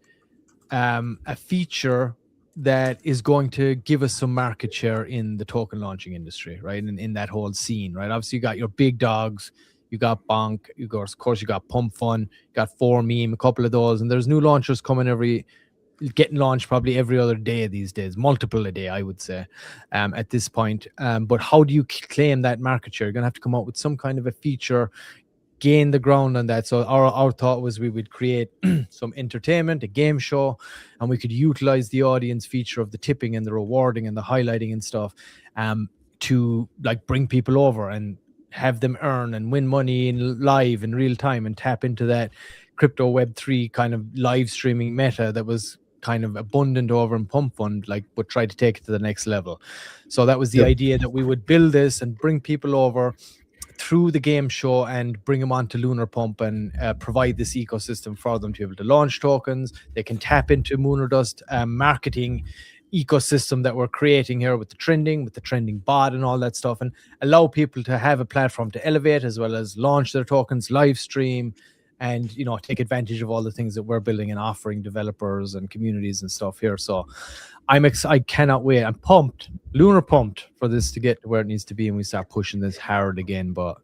Speaker 2: a feature that is going to give us some market share in the token launching industry, right? And in that whole scene, right? Obviously, you got your big dogs, you got Bonk, of course, you got Pump Fun, you got 4Meme, a couple of those, and there's new launchers getting launched probably every other day these days, multiple a day, I would say, at this point. But how do you claim that market share? You're gonna have to come up with some kind of a feature, gain the ground on that. So our thought was we would create some entertainment, a game show, and we could utilize the audience feature of the tipping and the rewarding and the highlighting and stuff to like bring people over and have them earn and win money in live in real time, and tap into that crypto Web3 kind of live streaming meta that was kind of abundant over in Pump Fund, like, but try to take it to the next level. So that was the idea, that we would build this and bring people over through the game show and bring them onto Lunar Pump and provide this ecosystem for them to be able to launch tokens. They can tap into Moon or Dust marketing ecosystem that we're creating here with the trending bot and all that stuff, and allow people to have a platform to elevate as well as launch their tokens, live stream, and take advantage of all the things that we're building and offering developers and communities and stuff here. So I cannot wait. I'm pumped, Lunar pumped, for this to get to where it needs to be, and we start pushing this hard again. But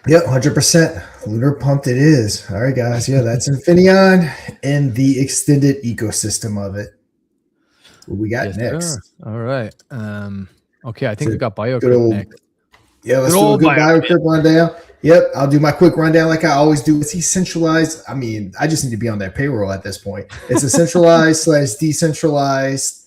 Speaker 1: yeah, 100%. Lunar pumped it is. All right, guys. Yeah, that's Infinion and the extended ecosystem of it. What we got next?
Speaker 2: Sure. All right. Okay, I think we got Biocrypt next.
Speaker 1: Yeah, let's do a good Biocrypt rundown. Yep, I'll do my quick rundown like I always do. It's decentralized. I mean, I just need to be on their payroll at this point. It's a centralized/decentralized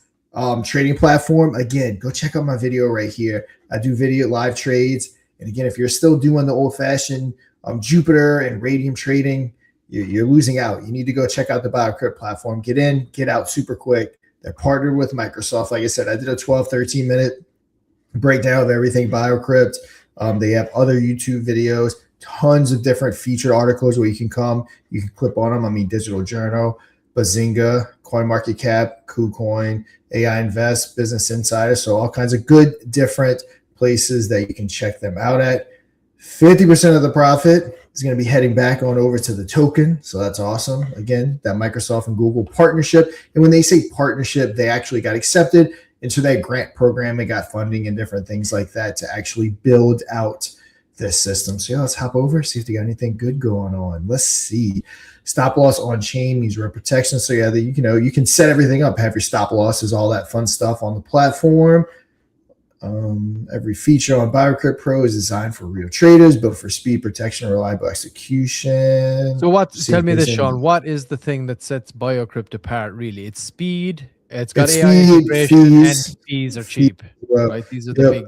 Speaker 1: trading platform. Again, go check out my video right here. I do video live trades. And again, if you're still doing the old-fashioned Jupiter and Radium trading, you're losing out. You need to go check out the Biocrypt platform. Get in, get out super quick. They're partnered with Microsoft. Like I said, I did a 12, 13-minute breakdown of everything Biocrypt. They have other YouTube videos, tons of different featured articles where you can click on them. I mean, Digital Journal, Bazinga, CoinMarketCap, KuCoin, AI Invest, Business Insider. So all kinds of good different places that you can check them out at. 50% of the profit is going to be heading back on over to the token. So that's awesome. Again, that Microsoft and Google partnership. And when they say partnership, they actually got accepted into that grant program. They got funding and different things like that to actually build out this system. So yeah, let's hop over, see if they got anything good going on. Let's see. Stop loss on chain means real protection. So yeah, you can set everything up, have your stop losses, all that fun stuff on the platform. Every feature on Biocrypt Pro is designed for real traders, built for speed, protection, and reliable execution.
Speaker 2: So tell me this, Sean, what is the thing that sets Biocrypt apart really? It's speed, it's got AI integration, and fees are cheap, right? These are the big,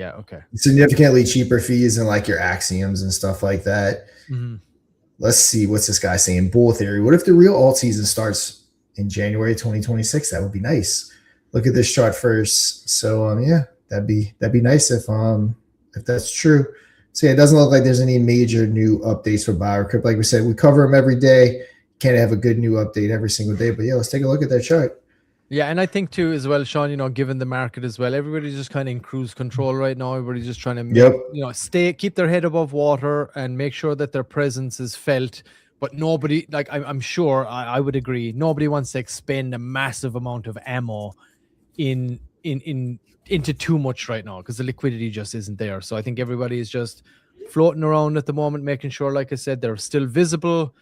Speaker 2: okay.
Speaker 1: Significantly cheaper fees than like your Axioms and stuff like that.
Speaker 2: Mm-hmm.
Speaker 1: Let's see, what's this guy saying? Bull theory. What if the real alt season starts in January 2026? That would be nice. Look at this chart first. So that'd be nice if that's true. So it doesn't look like there's any major new updates for Biocrypt. Like we said, we cover them every day. Can't have a good new update every single day. But let's take a look at that chart.
Speaker 2: Yeah, and I think too as well, Sean, given the market as well, everybody's just kind of in cruise control right now. Everybody's just trying to keep their head above water and make sure that their presence is felt. But nobody, like I'm sure I would agree, nobody wants to expend a massive amount of ammo into too much right now because the liquidity just isn't there. So I think everybody is just floating around at the moment, making sure, like I said, they're still visible.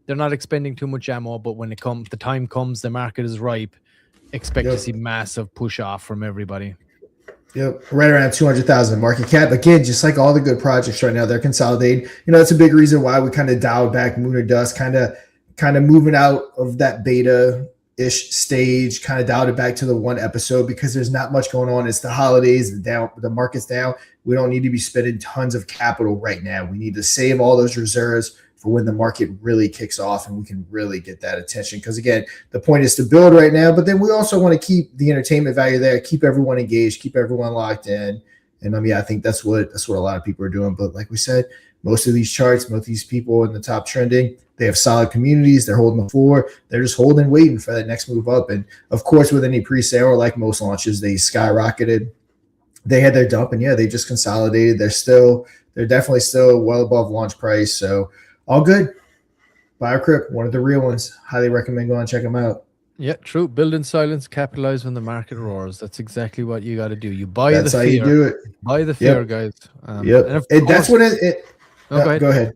Speaker 2: They're not expending too much ammo, but when the time comes, the market is ripe. Expect to see massive push off from everybody.
Speaker 1: Yep, right around 200,000 market cap. Again, just like all the good projects right now, they're consolidating. That's a big reason why we kind of dialed back Moon or Dust, kind of moving out of that beta-ish stage, kind of dialed it back to the one episode because there's not much going on. It's the holidays, the market's down. We don't need to be spending tons of capital right now. We need to save all those reserves for when the market really kicks off and we can really get that attention. Because again, the point is to build right now, but then we also want to keep the entertainment value there, keep everyone engaged, keep everyone locked in. And I think that's what a lot of people are doing. But like we said, most of these charts, most of these people in the top trending, they have solid communities. They're holding the floor. They're just holding, waiting for that next move up. And of course, with any pre-sale or like most launches, they skyrocketed. They had their dump and they just consolidated. They're definitely still well above launch price. So all good. Biocrypt, one of the real ones. Highly recommend going and check them out.
Speaker 2: Yeah, true. Build in silence, capitalize when the market roars. That's exactly what you got to do. You buy
Speaker 1: That's
Speaker 2: the
Speaker 1: how
Speaker 2: fear.
Speaker 1: You do it.
Speaker 2: Buy the fear, guys.
Speaker 1: And that's what it. Go ahead.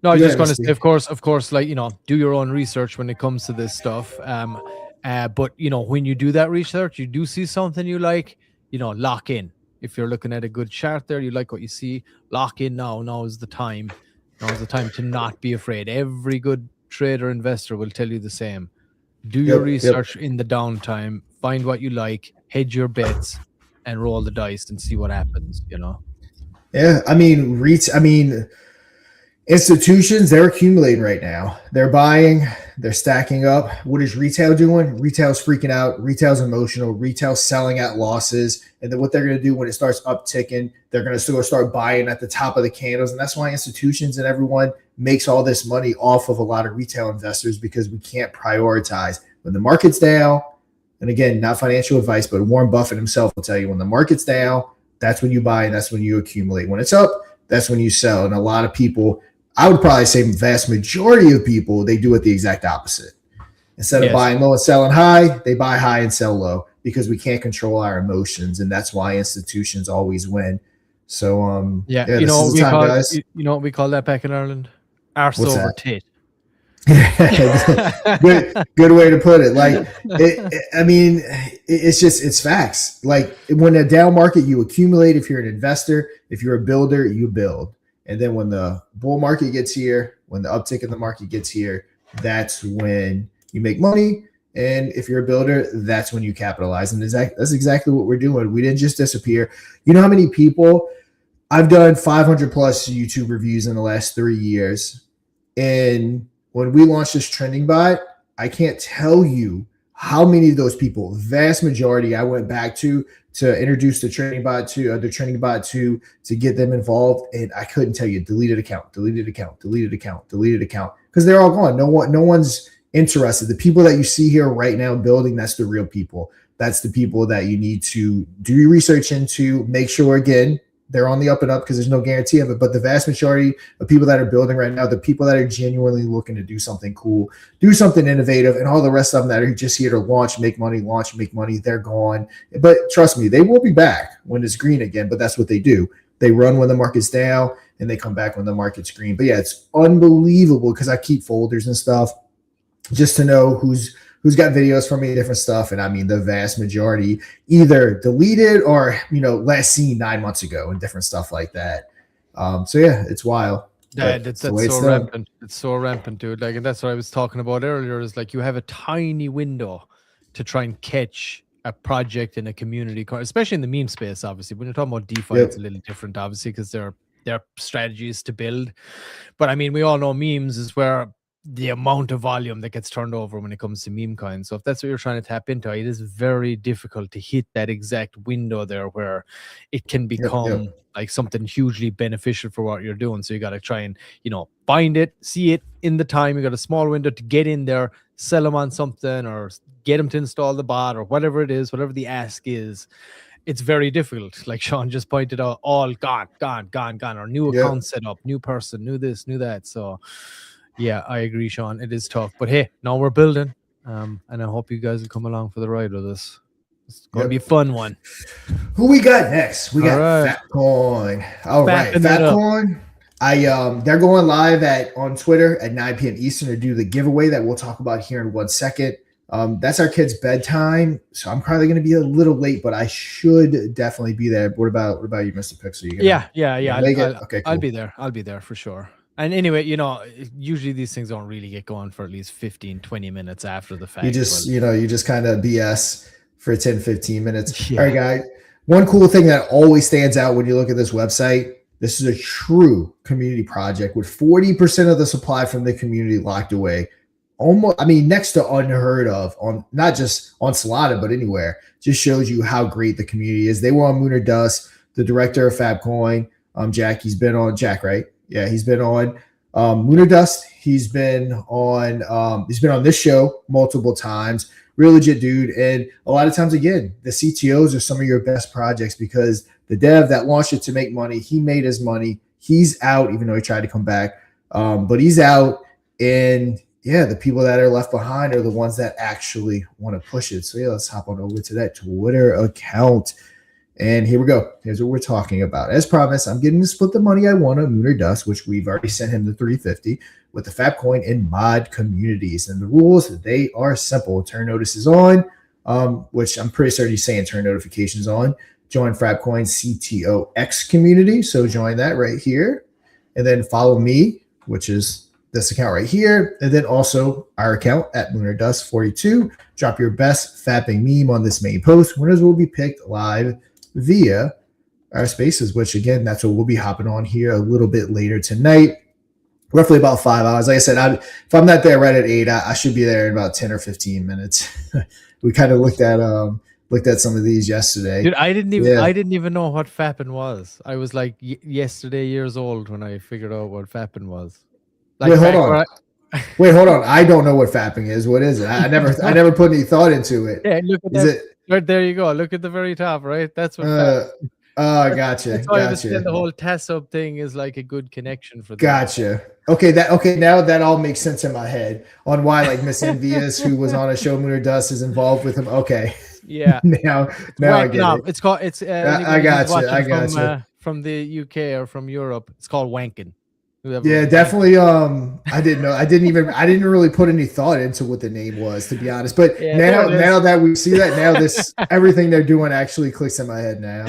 Speaker 2: No, I was just going to say, of course, like, do your own research when it comes to this stuff. But when you do that research, you do see something you like, lock in. If you're looking at a good chart there, you like what you see, lock in now. Now is the time. Now is the time to not be afraid. Every good trader investor will tell you the same. Do your research in the downtime, find what you like, hedge your bets, and roll the dice and see what happens,
Speaker 1: Yeah, institutions, they're accumulating right now. They're buying, they're stacking up. What is retail doing? Retail's freaking out. Retail's emotional. Retail's selling at losses. And then what they're going to do when it starts upticking, they're going to start buying at the top of the candles. And that's why institutions and everyone makes all this money off of a lot of retail investors, because we can't prioritize. When the market's down, and again, not financial advice, but Warren Buffett himself will tell you, when the market's down, that's when you buy and that's when you accumulate. When it's up, that's when you sell. And a lot of people, I would probably say vast majority of people, they do it the exact opposite. Instead of buying low and selling high, they buy high and sell low, because we can't control our emotions. And that's why institutions always win. So,
Speaker 2: you know what we call that back in Ireland? Arse over tit.
Speaker 1: good way to put it. Like, it's facts. Like, when a down market, you accumulate. If you're an investor, if you're a builder, you build. And then when the bull market gets here, when the uptick in the market gets here, that's when you make money. And if you're a builder, that's when you capitalize. And that's exactly what we're doing. We didn't just disappear. You know how many people, I've done 500 plus YouTube reviews in the last 3 years. And when we launched this trending bot, I can't tell you how many of those people, vast majority, I went back to introduce the trending bot to get them involved. And I couldn't tell you, deleted account, because they're all gone. No one's interested. The people that you see here right now building, that's the real people. That's the people that you need to do your research into, make sure, again, they're on the up and up, because there's no guarantee of it. But the vast majority of people that are building right now, the people that are genuinely looking to do something cool, do something innovative, and all the rest of them that are just here to launch, make money, they're gone. But trust me, they will be back when it's green again. But that's what they do. They run when the market's down and they come back when the market's green. But yeah, it's unbelievable, because I keep folders and stuff just to know who's who's got videos from me, different stuff. And I mean, the vast majority either deleted or, last seen 9 months ago and different stuff like that. So yeah, it's wild.
Speaker 2: Yeah,
Speaker 1: But
Speaker 2: that's
Speaker 1: the way
Speaker 2: so
Speaker 1: it's done.
Speaker 2: rampant. It's so rampant, dude. Like, and that's what I was talking about earlier. Is like you have a tiny window to try and catch a project in a community, especially in the meme space. Obviously, when you're talking about DeFi, it's a little different, obviously, because their strategies to build. But I mean, we all know memes is where the amount of volume that gets turned over when it comes to meme coins. So if that's what you're trying to tap into, it is very difficult to hit that exact window there where it can become like something hugely beneficial for what you're doing. So you got to try and, find it, see it in the time. You got a small window to get in there, sell them on something, or get them to install the bot, or whatever it is, whatever the ask is. It's very difficult. Like Sean just pointed out, all gone, or new account set up, new person, new this, new that. So yeah, I agree, Sean. It is tough. But hey, now we're building. And I hope you guys will come along for the ride with us. It's going to be a fun one.
Speaker 1: Who we got next? We got Fapcoin. All right, Fapcoin. They're going live on Twitter at 9 p.m. Eastern to do the giveaway that we'll talk about here in 1 second. That's our kids' bedtime, so I'm probably going to be a little late, but I should definitely be there. What about you, Mr. Pixel?
Speaker 2: Yeah. I'll be there. I'll be there for sure. And anyway, usually these things don't really get going for at least 15, 20 minutes after the fact.
Speaker 1: You just kind of BS for 10, 15 minutes. Yeah. All right, guys. One cool thing that always stands out when you look at this website, this is a true community project with 40% of the supply from the community locked away. Almost, next to unheard of on not just on Solana, but anywhere. Just shows you how great the community is. They were on Moon or Dust, the director of Fapcoin, Jack. He's been on Jack, right? Yeah, he's been on Moon or Dust. He's been on this show multiple times. Real legit dude. And a lot of times, again, the CTOs are some of your best projects because the dev that launched it to make money, he made his money. He's out, even though he tried to come back. But he's out. And yeah, the people that are left behind are the ones that actually want to push it. So yeah, let's hop on over to that Twitter account. And here we go. Here's what we're talking about. As promised, I'm getting to split the money I want on Moon or Dust, which we've already sent him the 350 with the Fapcoin and mod communities. And the rules, they are simple. Turn notice is on, which I'm pretty certain he's saying turn notifications on. Join Fapcoin CTO X community. So join that right here. And then follow me, which is this account right here. And then also our account at Moon or Dust 42. Drop your best fapping meme on this main post. Winners will be picked live via our spaces, which again, that's what we'll be hopping on here a little bit later tonight. Roughly about 5 hours. Like I said, if I'm not there right at 8, I should be there in about 10 or 15 minutes. We kind of looked at some of these yesterday.
Speaker 2: Dude, I didn't even know what fapping was. I was like yesterday years old when I figured out what fapping was. Like,
Speaker 1: Wait, hold on. I don't know what fapping is. What is it? I never put any thought into it.
Speaker 2: Yeah, look at that. Right there you go. Look at the very top, right? That's what
Speaker 1: gotcha.
Speaker 2: That's why I understand the whole TASUP thing is like a good connection for them.
Speaker 1: Gotcha. Okay, now that all makes sense in my head on why like Miss Envious, who was on a show Moon or Dust, is involved with him. Okay.
Speaker 2: Yeah.
Speaker 1: now I get it.
Speaker 2: It's called
Speaker 1: I got you.
Speaker 2: From the UK or from Europe. It's called wanking.
Speaker 1: Yeah, definitely. I didn't know. I didn't really put any thought into what the name was, to be honest. But now that we see that, now this everything they're doing actually clicks in my head now.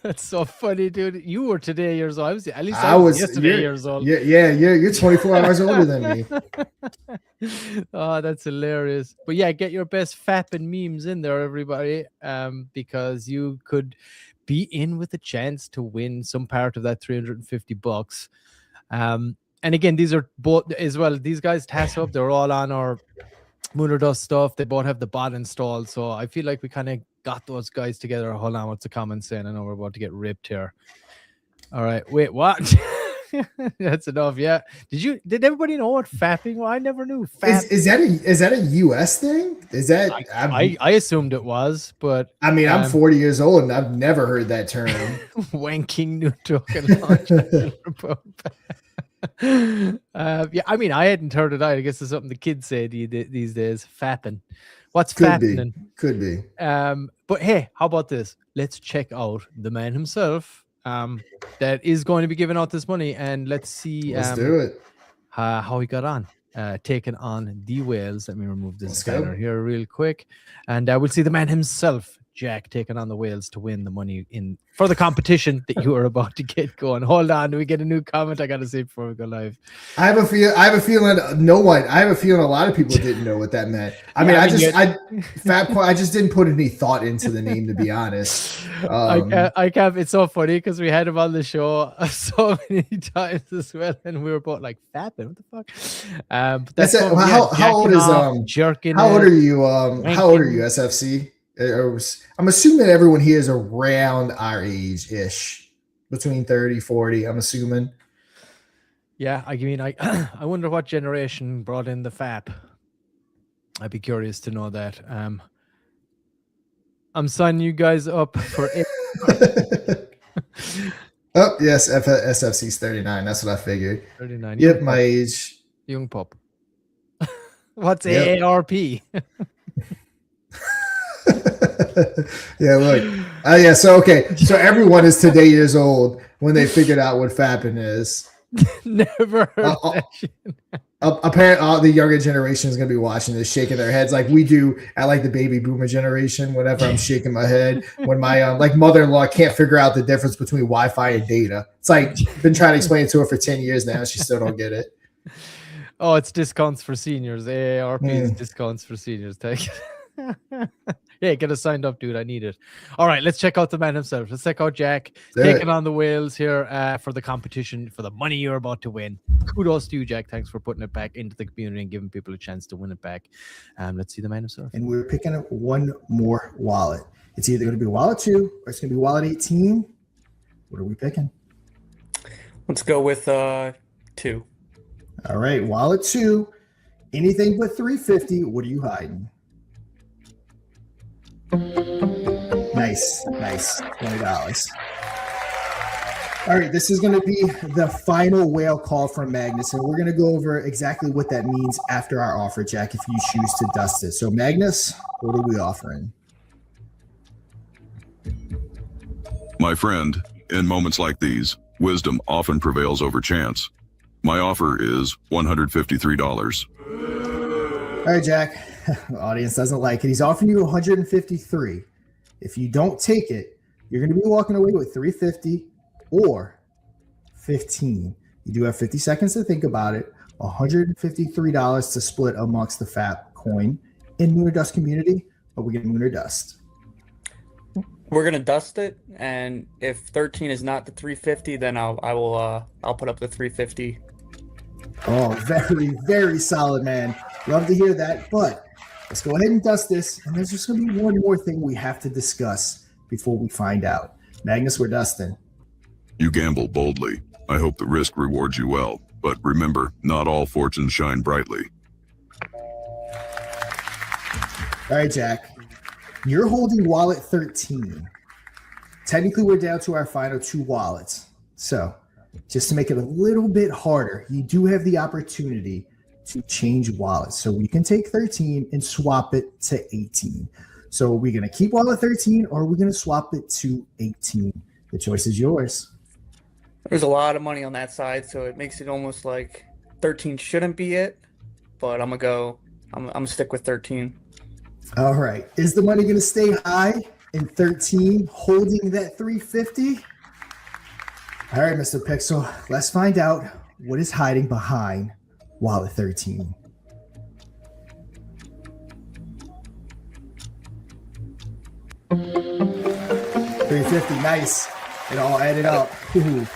Speaker 2: That's so funny, dude. You were today years old. I was yesterday years old.
Speaker 1: Yeah, you're 24 hours older than me.
Speaker 2: Oh, that's hilarious. But yeah, get your best fapping memes in there, everybody, because you could be in with a chance to win some part of that $350. And again, these are both as well. These guys TASUP, they're all on our Moon or Dust stuff. They both have the bot installed. So I feel like we kind of got those guys together. Hold on, what's the comment saying? I know we're about to get ripped here. All right, wait, what? That's enough. Yeah. Did everybody know what fapping was? I never knew.
Speaker 1: Is that a US thing? Is that
Speaker 2: I assumed it was, but
Speaker 1: I'm 40 years old and I've never heard that term.
Speaker 2: Wanking new token launch. Yeah, I hadn't heard it either. I guess it's something the kids say these days. Fapping. What's fapping?
Speaker 1: Could be.
Speaker 2: But hey, how about this? Let's check out the man himself. That is going to be giving out this money, and let's see.
Speaker 1: Let's do it.
Speaker 2: How he got on. taking on the whales. Let me remove this
Speaker 1: Let's go.
Speaker 2: banner here real quick. And we'll see the man himself, Jack, taking on the whales to win the money in for the competition that you are about to get going. Hold on, do we get a new comment? I gotta say before we go live.
Speaker 1: I have a feeling a lot of people didn't know what that meant. Fapcoin, I just didn't put any thought into the name, to be honest.
Speaker 2: I can't. It's so funny because we had him on the show so many times as well, and we were both like, "Fapping, what the fuck?" But that's
Speaker 1: how old is
Speaker 2: jerking?
Speaker 1: How old are you? How old are you, SFC? I'm assuming everyone here is around our age ish, between 30, 40. I'm assuming.
Speaker 2: Yeah, I mean, I wonder what generation brought in the FAP. I'd be curious to know that. I'm signing you guys up for it.
Speaker 1: Oh, yes, SFC's 39. That's what I figured.
Speaker 2: 39.
Speaker 1: Yep, my age.
Speaker 2: Young pup. What's AARP?
Speaker 1: Yeah, look. Yeah, so everyone is today years old when they figured out what fapping is.
Speaker 2: Never heard that shit.
Speaker 1: Apparently, the younger generation is going to be watching this, shaking their heads like we do at like the baby boomer generation. Whenever I'm shaking my head, when my mother-in-law can't figure out the difference between Wi-Fi and data, it's like been trying to explain it to her for 10 years now. She still don't get it.
Speaker 2: Oh, it's discounts for seniors. AARP is discounts for seniors. Thank you. Yeah, get us signed up, dude. I need it. All right, let's check out the man himself. Let's check out Jack taking on the whales here for the competition for the money you're about to win. Kudos to you, Jack. Thanks for putting it back into the community and giving people a chance to win it back. Let's see the man himself.
Speaker 1: And we're picking up one more wallet. It's either going to be wallet 2 or it's going to be wallet 18. What are we picking?
Speaker 3: Let's go with 2.
Speaker 1: All right, wallet 2. Anything but 350. What are you hiding? Nice. $20. All right, this is going to be the final whale call from Magnus, and we're going to go over exactly what that means after our offer, Jack, if you choose to dust it. So, Magnus, what are we offering?
Speaker 4: My friend, in moments like these, wisdom often prevails over chance. My offer is $153.
Speaker 1: All right, Jack. The audience doesn't like it. He's offering you $153. If you don't take it, you're going to be walking away with $350 or $15. You do have 50 seconds to think about it. $153 to split amongst the Fapcoin in Moon or Dust community, but we get Moon or Dust.
Speaker 3: We're gonna dust it, and if 13 is not the 350, then I'll put up the 350.
Speaker 1: Oh, very, very solid, man. Love to hear that, but let's go ahead and dust this. And there's just going to be one more thing we have to discuss before we find out. Magnus, we're dusting.
Speaker 4: You gamble boldly. I hope the risk rewards you well. But remember, not all fortunes shine brightly.
Speaker 1: All right, Jack. You're holding wallet 13. Technically, we're down to our final 2 wallets. So just to make it a little bit harder, you do have the opportunity to change wallets. So we can take 13 and swap it to 18. So are we going to keep wallet 13 or are we going to swap it to 18? The choice is yours.
Speaker 3: There's a lot of money on that side, so it makes it almost like 13 shouldn't be it, but I'm gonna stick with 13.
Speaker 1: All right. Is the money going to stay high in 13 holding that 350? All right, Mr. Pixel, let's find out what is hiding behind wallet 13. $350, nice. It all added up. Ooh.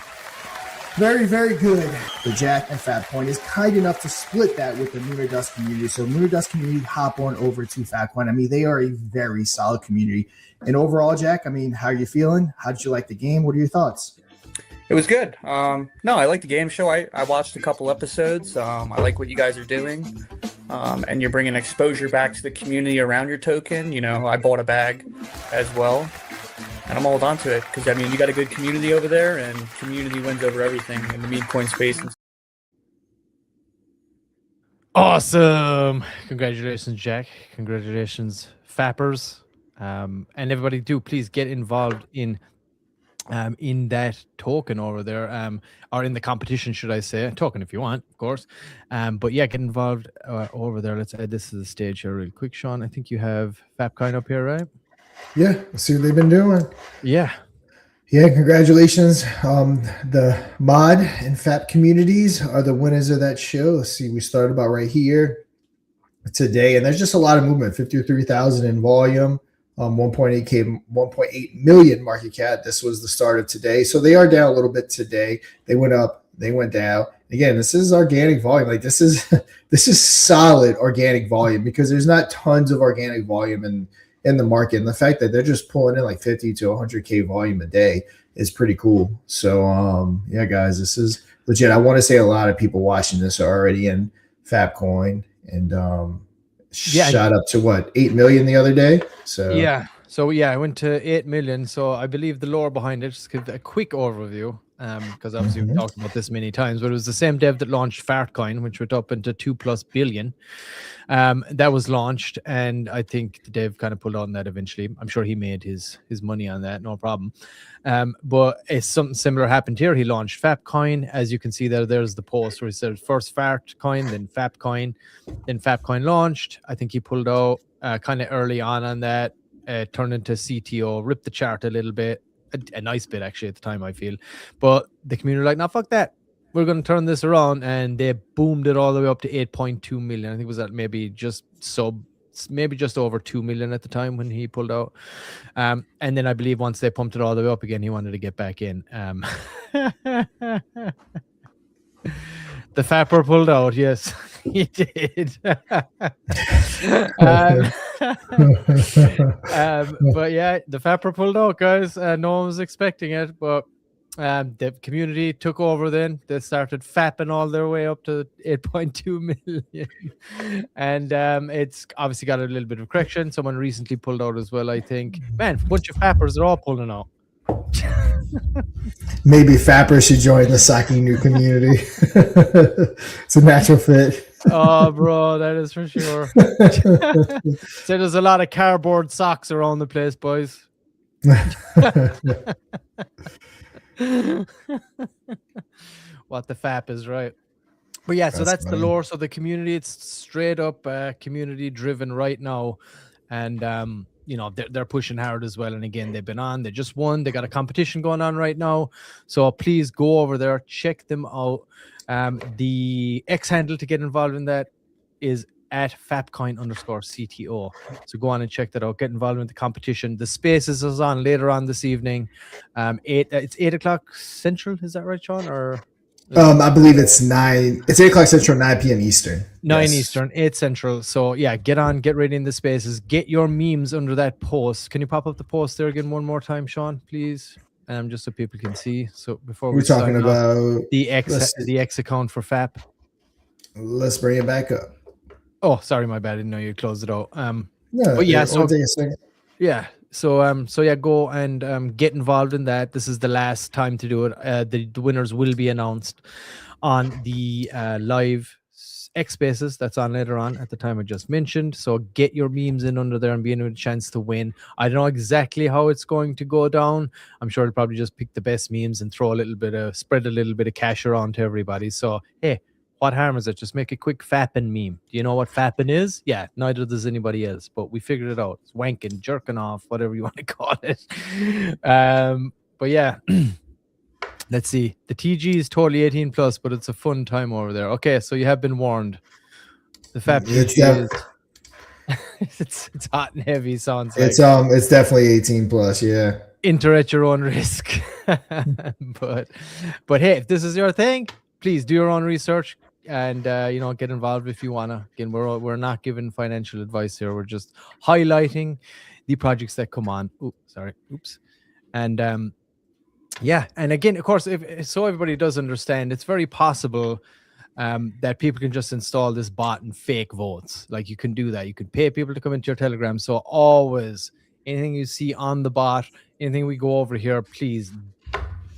Speaker 1: Very, very good. The Jack and Fapcoin is kind enough to split that with the Moon or Dust community. So Moon or Dust community, hop on over to Fapcoin. I mean, they are a very solid community. And overall, Jack, I mean, how are you feeling? How did you like the game? What are your thoughts?
Speaker 3: It was good. No, I like the game show. I watched a couple episodes. I like what you guys are doing. And you're bringing exposure back to the community around your token. You know, I bought a bag as well. And I'm all on to it because, I mean, you got a good community over there, and community wins over everything in the meme coin space.
Speaker 2: Awesome. Congratulations, Jack. Congratulations, Fappers. And everybody do please get involved in in that token over there, or in the competition, should I say? Token if you want, of course. But yeah, get involved over there. Let's add this to the stage here real quick, Sean. I think you have Fapcoin up here, right?
Speaker 1: Yeah, let's see what they've been doing.
Speaker 2: Yeah.
Speaker 1: Yeah, congratulations. The mod and FAP communities are the winners of that show. Let's see, we started about right here today, and there's just a lot of movement. 53,000 in volume, 1.8 million market cap. This was the start of today, so they are down a little bit today. They went up, they went down. Again, this is organic volume. Like this is solid organic volume, because there's not tons of organic volume in the market, and the fact that they're just pulling in like 50 to 100K volume a day is pretty cool. So yeah, guys, this is legit. I want to say a lot of people watching this are already in Fapcoin, and shot up to what, 8 million the other day. So
Speaker 2: yeah, I went to 8 million. So I believe the lore behind it, just give a quick overview, because obviously we've talked about this many times, but it was the same dev that launched Fapcoin, which went up into 2+ billion. That was launched, and I think the dev kind of pulled on that eventually. I'm sure he made his money on that, no problem. But it's something similar happened here. He launched Fapcoin. As you can see there's the post where he said first Fapcoin, then Fapcoin, then Fapcoin launched. I think he pulled out kind of early on that, turned into CTO, ripped the chart a little bit, a nice bit actually at the time, I feel. But the community were like, no, fuck that. We're going to turn this around, and they boomed it all the way up to 8.2 million. I think it was at maybe just over 2 million at the time when he pulled out. And then I believe once they pumped it all the way up again, he wanted to get back in. The Fapper pulled out, yes, he did. But yeah, the Fapper pulled out, guys. No one was expecting it, but the community took over then. They started fapping all their way up to 8.2 million. And it's obviously got a little bit of correction. Someone recently pulled out as well, I think. Man, a bunch of fappers are all pulling out.
Speaker 1: Maybe Fapper should join the Saki New community. It's a natural fit.
Speaker 2: Oh, bro, that is for sure. So there's a lot of cardboard socks around the place, boys. What the Fap is, right? But yeah, so that's the lore. So the community, it's straight up community driven right now, and you know, they're pushing hard as well. And again, they've been on, they just won, they got a competition going on right now, so please go over there, check them out. The X handle to get involved in that is at Fapcoin_CTO. So go on and check that out. Get involved in the competition. The Spaces is on later on this evening. It's 8 o'clock Central. Is that right, Sean? Or
Speaker 1: I believe it's 9. It's 8 o'clock Central, 9 p.m. Eastern.
Speaker 2: 9 Eastern, 8 Central. So yeah, get ready in the Spaces. Get your memes under that post. Can you pop up the post there again one more time, Sean, please? Just so people can see. So before
Speaker 1: we're talking about
Speaker 2: the X account for Fap.
Speaker 1: Let's bring it back up.
Speaker 2: Oh, sorry, my bad. I didn't know you closed it out.
Speaker 1: No,
Speaker 2: but yeah, so
Speaker 1: take a second.
Speaker 2: Yeah. So yeah, go and get involved in that. This is the last time to do it. The winners will be announced on the live X Spaces that's on later on at the time I just mentioned. So get your memes in under there and be in a chance to win. I don't know exactly how it's going to go down. I'm sure they'll probably just pick the best memes and spread a little bit of cash around to everybody. So hey, what harm is it? Just make a quick fapping meme. Do you know what fapping is? Yeah, neither does anybody else, but we figured it out. It's wanking, jerking off, whatever you want to call it. But yeah, let's see. The TG is totally 18 plus, but it's a fun time over there. Okay, so you have been warned. The fap TG is it's hot and heavy. Sounds like
Speaker 1: it's definitely 18 plus. Yeah.
Speaker 2: Enter at your own risk. but hey, if this is your thing, please do your own research. And get involved if you wanna. Again, we're not giving financial advice here. We're just highlighting the projects that come on. Oops. And yeah, and again, of course, so everybody does understand, it's very possible that people can just install this bot and fake votes. Like you can do that. You can pay people to come into your Telegram. So always, anything you see on the bot, anything we go over here, please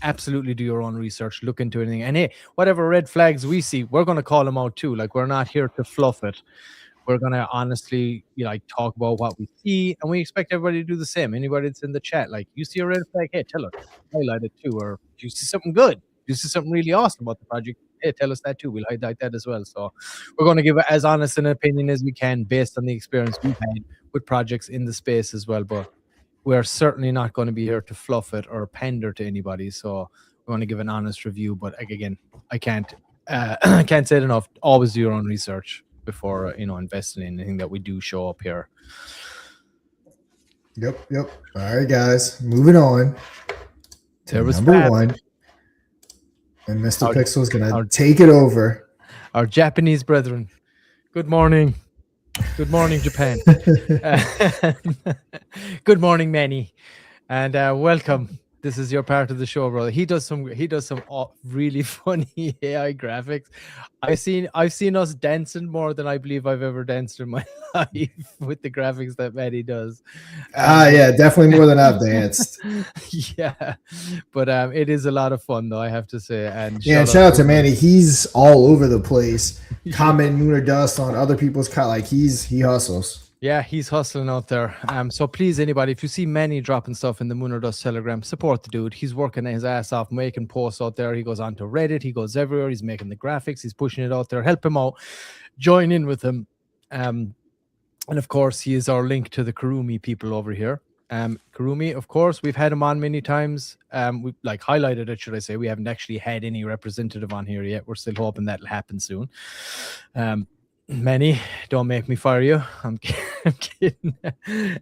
Speaker 2: absolutely do your own research, look into anything. And hey, whatever red flags we see, we're going to call them out too. Like we're not here to fluff it. We're gonna honestly talk about what we see, and we expect everybody to do the same. Anybody that's in the chat, like you see a red flag, hey, tell us, highlight it too, or do you see something good? Do you see something really awesome about the project? Hey, tell us that too. We'll highlight that as well. So we're going to give as honest an opinion as we can based on the experience we've had with projects in the space as well. But we're certainly not going to be here to fluff it or pander to anybody. So we want to give an honest review. But again, I can't I can't say it enough. Always do your own research before investing in anything that we do show up here.
Speaker 1: Yep. All right, guys, moving on to number one, and Mr. Pixel is gonna take it over.
Speaker 2: Our Japanese brethren, good morning. Good morning, Japan. Good morning, Manny, and welcome. This is your part of the show, brother. He does some really funny AI graphics. I've seen us dancing more than I believe I've ever danced in my life with the graphics that Manny does.
Speaker 1: Yeah, definitely more than I've danced.
Speaker 2: Yeah, but it is a lot of fun though, I have to say. And
Speaker 1: shout out to Manny. He's all over the place. Comment Moon or Dust on other people's he hustles.
Speaker 2: Yeah, he's hustling out there. So please, anybody, if you see Manny dropping stuff in the Moon or Dust Telegram, support the dude. He's working his ass off, making posts out there. He goes on to Reddit. He goes everywhere. He's making the graphics. He's pushing it out there. Help him out. Join in with him. And of course, he is our link to the Kurumi people over here. Kurumi, of course, we've had him on many times. We highlighted it, should I say. We haven't actually had any representative on here yet. We're still hoping that'll happen soon. Manny, don't make me fire you. I'm kidding.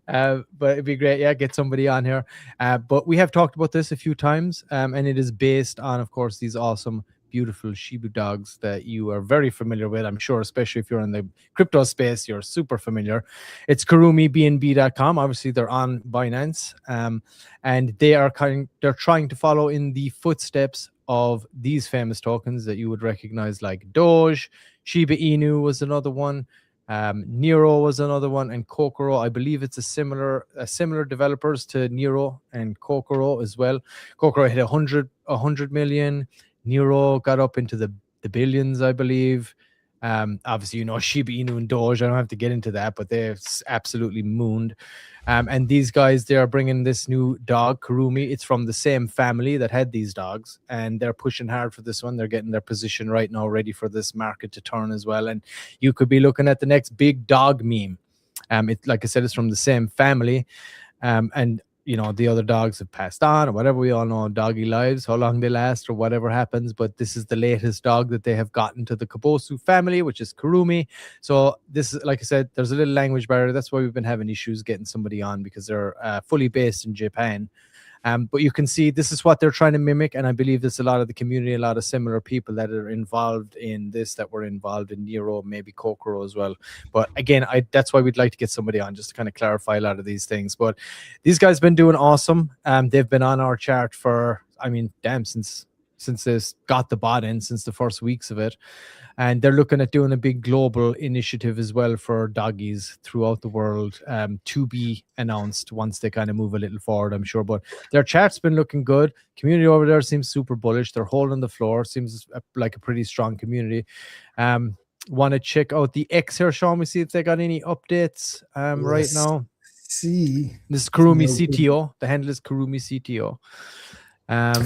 Speaker 2: But it'd be great, get somebody on here. But we have talked about this a few times, and it is based on, of course, these awesome, beautiful Shiba dogs that you are very familiar with. I'm sure, especially if you're in the crypto space, you're super familiar. It's KurumiBNB.com. Obviously, they're on Binance, and they're trying to follow in the footsteps of these famous tokens that you would recognize, like Doge. Shiba Inu was another one. Nero was another one, and Kokoro. I believe it's a similar developers to Nero and Kokoro as well. Kokoro hit 100 million. Nero got up into the billions, I believe. Obviously, Shiba Inu and Doge. I don't have to get into that, but they're absolutely mooned. And these guys, they are bringing this new dog, Kurumi. It's from the same family that had these dogs, and they're pushing hard for this one. They're getting their position right now, ready for this market to turn as well. And you could be looking at the next big dog meme. Like I said, it's from the same family, and the other dogs have passed on or whatever. We all know doggy lives, how long they last or whatever happens. But this is the latest dog that they have gotten to the Kabosu family, which is Kurumi. So this is, like I said, there's a little language barrier. That's why we've been having issues getting somebody on, because they're fully based in Japan. But you can see this is what they're trying to mimic, and I believe there's a lot of the community, a lot of similar people that are involved in this, that were involved in Nero, maybe Kokoro as well. But again, that's why we'd like to get somebody on, just to kind of clarify a lot of these things. But these guys have been doing awesome. They've been on our chart for, since they got the bot in, since the first weeks of it. And they're looking at doing a big global initiative as well for doggies throughout the world, to be announced once they kind of move a little forward, I'm sure. But their chart's been looking good. Community over there seems super bullish. They're holding the floor. Seems like a pretty strong community. Want to check out the X here, Sean? We see if they got any updates right now.
Speaker 1: See,
Speaker 2: this is Kurumi CTO. The handle is Kurumi CTO.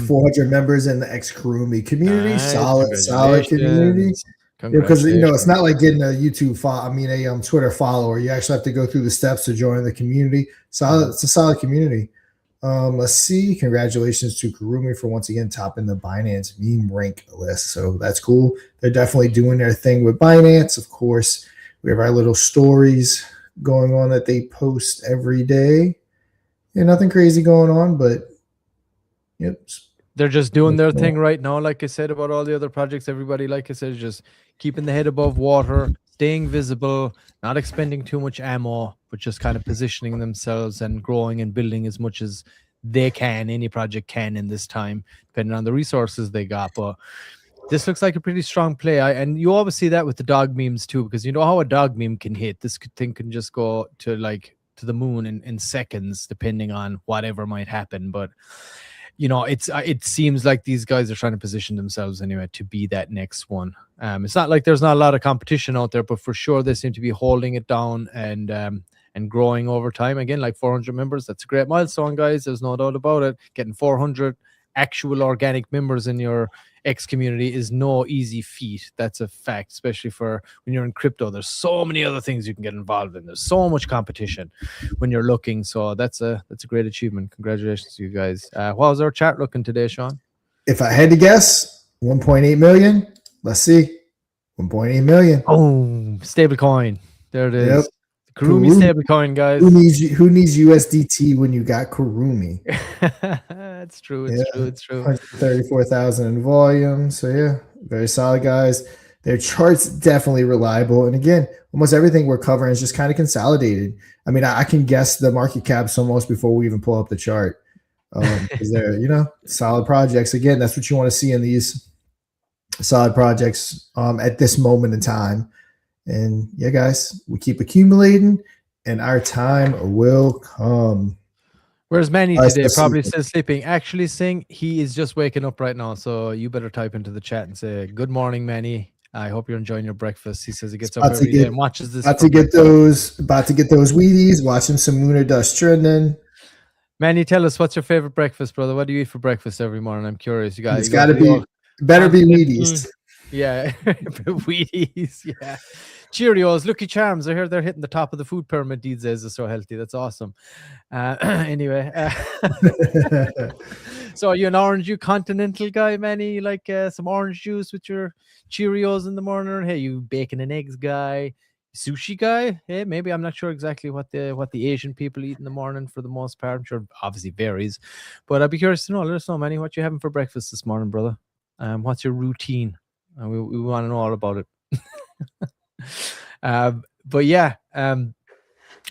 Speaker 1: 400 members in the Kurumi community. Solid community. Because it's not like getting a a Twitter follower. You actually have to go through the steps to join the community. It's a solid community. Let's see. Congratulations to Kurumi for once again topping the Binance meme rank list. So that's cool. They're definitely doing their thing with Binance. Of course, we have our little stories going on that they post every day. Nothing crazy going on, but yep.
Speaker 2: They're just doing their thing right now. Like I said about all the other projects, everybody, like I said, is just keeping the head above water, staying visible, not expending too much ammo, but just kind of positioning themselves and growing and building as much as they can. Any project can in this time, depending on the resources they got. But this looks like a pretty strong play. And you always see that with the dog memes too, because you know how a dog meme can hit. This thing can just go to the moon in seconds, depending on whatever might happen. But you know, it seems like these guys are trying to position themselves anyway to be that next one. It's not like there's not a lot of competition out there, but for sure they seem to be holding it down and growing over time. Again, like 400 members, that's a great milestone, guys. There's no doubt about it. Getting 400 actual organic members in your X community is no easy feat. That's a fact, especially for when you're in crypto. There's so many other things you can get involved in. There's so much competition when you're looking. So that's a great achievement. Congratulations to you guys. How's our chat looking today, Sean?
Speaker 1: If I had to guess, 1.8 million. Let's see. 1.8 million.
Speaker 2: Oh, stablecoin. There it is.
Speaker 1: Yep.
Speaker 2: Kurumi stablecoin, guys.
Speaker 1: Who needs USDT when you got Kurumi?
Speaker 2: It's true. It's true.
Speaker 1: 134,000 in volume. So yeah, very solid, guys. Their charts definitely reliable. And again, almost everything we're covering is just kind of consolidated. I mean, I can guess the market caps almost before we even pull up the chart. Because they're, solid projects. Again, that's what you want to see in these solid projects at this moment in time. And yeah, guys, we keep accumulating and our time will come.
Speaker 2: Where's Manny today? Probably still sleeping. Actually, Sing, he is just waking up right now. So you better type into the chat and say, good morning, Manny. I hope you're enjoying your breakfast. He says he gets up every day and watches this.
Speaker 1: About to get those Wheaties, watching some Moon or Dust trending.
Speaker 2: Manny, tell us, what's your favorite breakfast, brother? What do you eat for better be Wheaties. Yeah, Wheaties. Yeah, Cheerios, Lucky Charms. I hear they're hitting the top of the food pyramid these days. They're so healthy. That's awesome. Anyway, so are you an orange juice continental guy, Manny? Like some orange juice with your Cheerios in the morning? Hey, you bacon and eggs guy? Sushi guy? Hey, maybe. I'm not sure exactly what the Asian people eat in the morning for the most part. I'm sure obviously varies, but I'd be curious to know. Let us know, Manny, what you having for breakfast this morning, brother. What's your routine? We want to know all about it. But yeah,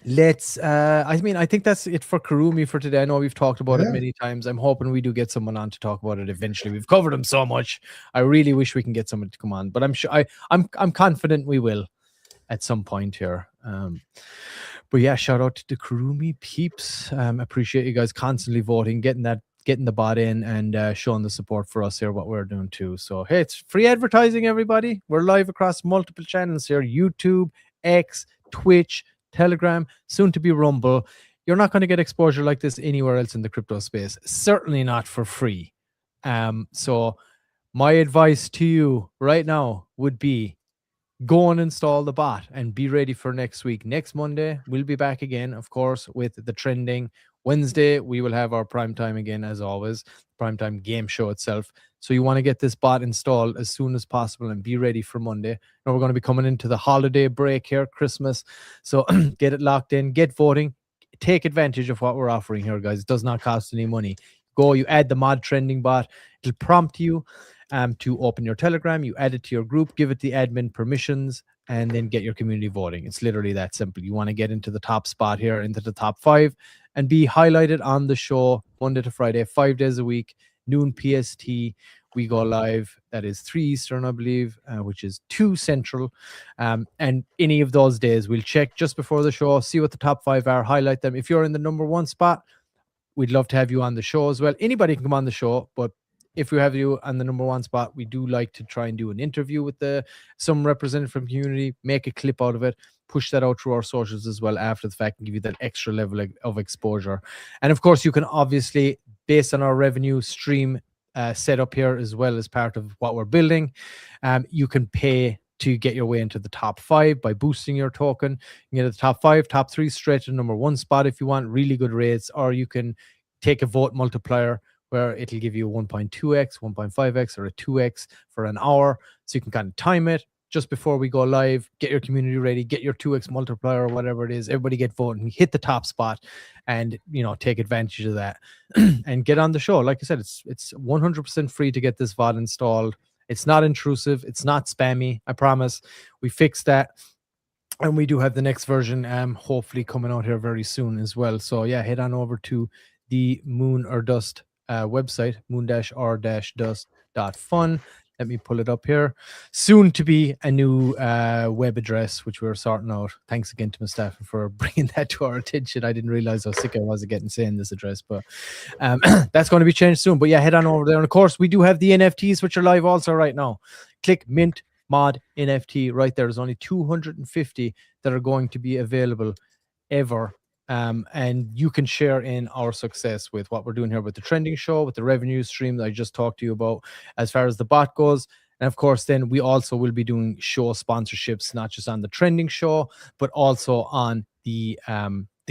Speaker 2: let's I think that's it for Kurumi for today. I know we've talked about it many times. I'm hoping we do get someone on to talk about it eventually. We've covered them so much. I really wish we can get someone to come on, but I'm sure I'm confident we will at some point here. But yeah, shout out to the Kurumi peeps. Appreciate you guys constantly voting, getting the bot in and showing the support for us here, what we're doing too. So, hey, it's free advertising, everybody. We're live across multiple channels here: YouTube, X, Twitch, Telegram, soon to be Rumble. You're not going to get exposure like this anywhere else in the crypto space. Certainly not for free. So my advice to you right now would be go and install the bot and be ready for next week. Next Monday, we'll be back again, of course, with the trending. Wednesday, we will have our prime time again, as always, prime time game show itself. So you want to get this bot installed as soon as possible and be ready for Monday. Now we're going to be coming into the holiday break here, Christmas. So get it locked in, get voting, take advantage of what we're offering here, guys. It does not cost any money. Go, you add the mod trending bot. It'll prompt you to open your Telegram. You add it to your group, give it the admin permissions, and then get your community voting. It's literally that simple. You want to get into the top spot here, into the top 5, and be highlighted on the show Monday to Friday, 5 days a week, noon PST. We go live. That is 3 Eastern, I believe, which is 2 Central. And any of those days, we'll check just before the show, see what the top 5 are, highlight them. If you're in the number 1 spot, we'd love to have you on the show as well. Anybody can come on the show, but if we have you on the number 1 spot, we do like to try and do an interview with some representative from the community, make a clip out of it, push that out through our socials as well after the fact, and give you that extra level of exposure. And of course, you can obviously, based on our revenue stream set up here as well as part of what we're building, you can pay to get your way into the top 5 by boosting your token. You can get the top 5, top 3 straight to the number 1 spot if you want really good rates, or you can take a vote multiplier where it'll give you 1.2x, 1.5x, or a 2x for an hour. So you can kind of time it just before we go live, get your community ready, get your 2x multiplier or whatever it is. Everybody get voting, hit the top spot, and take advantage of that and get on the show. Like I said, it's 100% free to get this VOD installed. It's not intrusive. It's not spammy. I promise. We fixed that. And we do have the next version hopefully coming out here very soon as well. So yeah, head on over to the Moon or Dust website, moon-or-dust.fun. Let me pull it up here. Soon to be a new web address, which we're sorting out. Thanks again to my staff for bringing that to our attention. I didn't realize how sick I was of getting saying this address, but that's going to be changed soon. But yeah, head on over there. And of course, we do have the NFTs, which are live also right now. Click Mint Mod NFT right there. There's only 250 that are going to be available ever. And you can share in our success with what we're doing here with the trending show, with the revenue stream that I just talked to you about as far as the bot goes. And of course, then we also will be doing show sponsorships, not just on the trending show, but also on the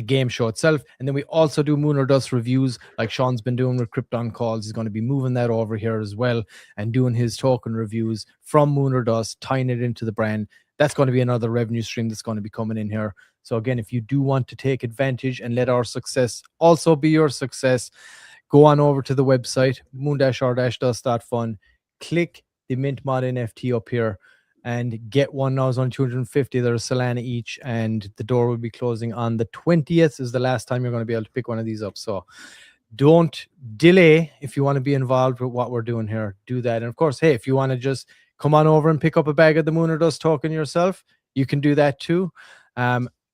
Speaker 2: game show itself. And then we also do Moon or Dust reviews like Sean's been doing with Krypton Calls. He's going to be moving that over here as well and doing his token reviews from Moon or Dust, tying it into the brand. That's going to be another revenue stream that's going to be coming in here. So again, if you do want to take advantage and let our success also be your success, go on over to the website, moon-r-dust.fun, click the Mint Mod NFT up here and get one. Now it's on 250. There's Solana each, and the door will be closing on the 20th is the last time you're going to be able to pick one of these up. So don't delay. If you want to be involved with what we're doing here, do that. And of course, hey, if you want to just come on over and pick up a bag of the Moon or Dust token yourself, you can do that too.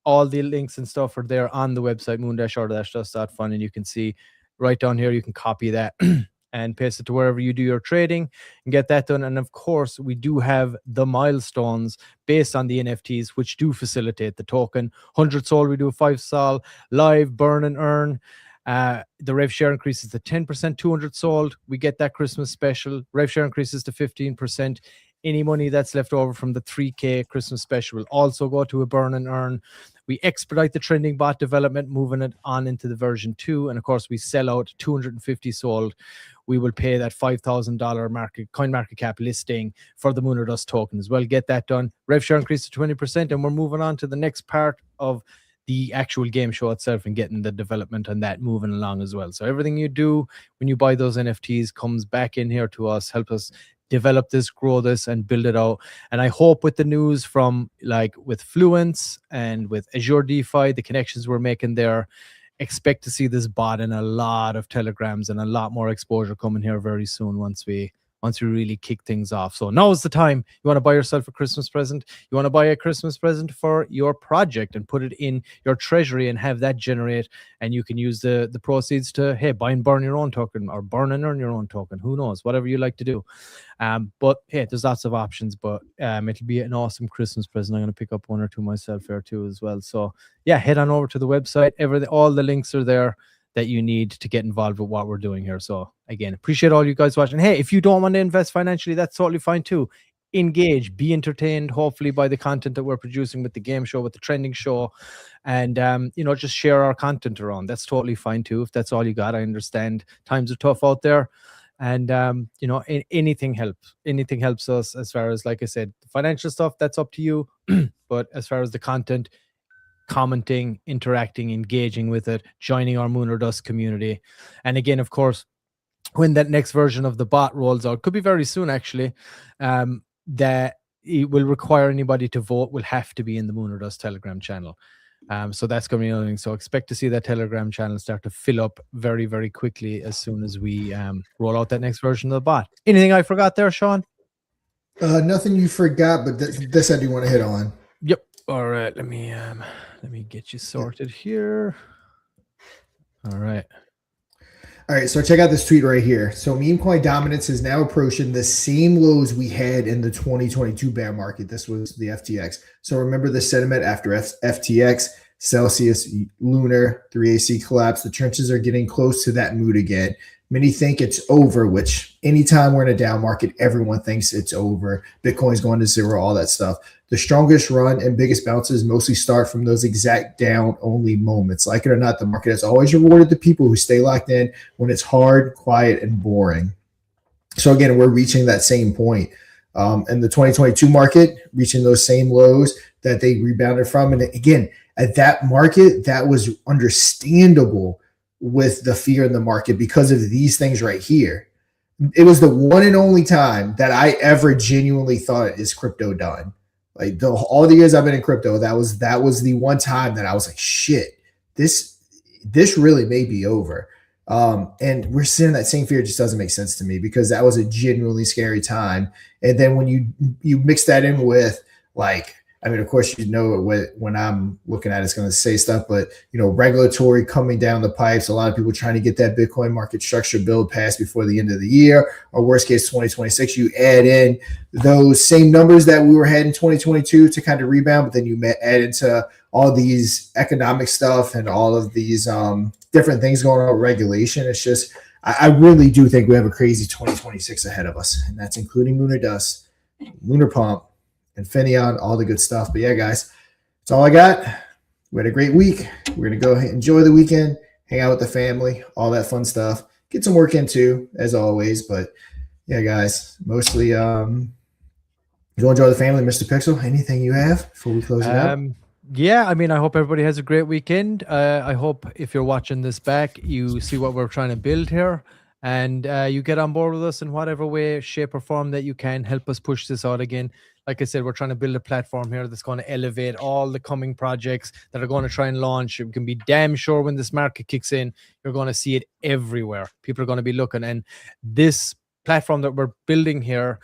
Speaker 2: All the links and stuff are there on the website, moon-r-dust.fun, and you can see right down here, you can copy that and paste it to wherever you do your trading and get that done. And of course, we do have the milestones based on the NFTs, which do facilitate the token. 100 sold, we do a 5 sol, live, burn and earn. The rev share increases to 10%, 200 sold. We get that Christmas special. Rev share increases to 15%. Any money that's left over from the 3K Christmas special will also go to a burn and earn. We expedite the trending bot development, moving it on into the version 2. And of course, we sell out 250 sold. We will pay that $5,000 coin market cap listing for the Moon or Dust token as well. Get that done. Rev share increase to 20%. And we're moving on to the next part of the actual game show itself and getting the development on that moving along as well. So everything you do when you buy those NFTs comes back in here to us, help us develop this, grow this, and build it out. And I hope with the news from like with Fluence and with Azure DeFi, the connections we're making there, expect to see this bot in a lot of telegrams and a lot more exposure coming here very soon once we really kick things off. So now is the time. You want to buy yourself a Christmas present. You want to buy a Christmas present for your project and put it in your treasury and have that generate. And you can use the proceeds to, hey, buy and burn your own token or burn and earn your own token. Who knows? Whatever you like to do. But hey, there's lots of options, but it'll be an awesome Christmas present. I'm going to pick up one or two myself here too as well. So yeah, head on over to the website. All the links are there that you need to get involved with what we're doing here. So again, appreciate all you guys watching. Hey, if you don't want to invest financially, that's totally fine too. Engage, be entertained, hopefully by the content that we're producing with the game show, with the trending show, and just share our content around. That's totally fine too. If that's all you got, I understand times are tough out there. And anything helps. Anything helps us as far as, like I said, the financial stuff, that's up to you. But as far as the content, commenting, interacting, engaging with it, joining our Moon or Dust community. And again, of course, when that next version of the bot rolls out, could be very soon actually, that it will require anybody to vote will have to be in the Moon or Dust Telegram channel. So that's going to be another thing. So expect to see that Telegram channel start to fill up very, very quickly as soon as we roll out that next version of the bot. Anything I forgot there, Sean?
Speaker 1: Nothing you forgot, but this I do want to hit on.
Speaker 2: Yep. All right. Let me get you sorted here. All right.
Speaker 1: All right, so check out this tweet right here. So meme coin dominance is now approaching the same lows we had in the 2022 bear market. This was the FTX. So remember the sentiment after FTX, Celsius, Lunar, 3AC collapse. The trenches are getting close to that mood again. Many think it's over, which anytime we're in a down market, everyone thinks it's over. Bitcoin's going to zero, all that stuff. The strongest run and biggest bounces mostly start from those exact down-only moments. Like it or not, the market has always rewarded the people who stay locked in when it's hard, quiet, and boring. So again, we're reaching that same point. In the 2022 market, reaching those same lows that they rebounded from. And again, at that market, that was understandable with the fear in the market because of these things right here. It was the one and only time that I ever genuinely thought, is crypto done? Like all the years I've been in crypto, that was the one time that I was like, shit, this really may be over. And we're seeing that same fear just doesn't make sense to me, because that was a genuinely scary time. And then when you mix that in with, like, I mean, of course, when I'm looking at it, it's going to say stuff, but, regulatory coming down the pipes, a lot of people trying to get that Bitcoin market structure bill passed before the end of the year, or worst case 2026. You add in those same numbers that we were had in 2022 to kind of rebound, but then you add into all these economic stuff and all of these different things going on with regulation. It's just, I really do think we have a crazy 2026 ahead of us, and that's including Lunar Dust, Lunar Pump, Infinion, all the good stuff. But yeah, guys, that's all I got. We had a great week. We're going to go ahead and enjoy the weekend, hang out with the family, all that fun stuff. Get some work in too, as always. But yeah, guys, mostly go enjoy the family. Mr. Pixel, anything you have before we close it out?
Speaker 2: Yeah, I mean, I hope everybody has a great weekend. I hope if you're watching this back, you see what we're trying to build here, and you get on board with us in whatever way, shape, or form that you can. Help us push this out again. Like I said, we're trying to build a platform here that's going to elevate all the coming projects that are going to try and launch. You can be damn sure when this market kicks in, you're going to see it everywhere. People are going to be looking, and this platform that we're building here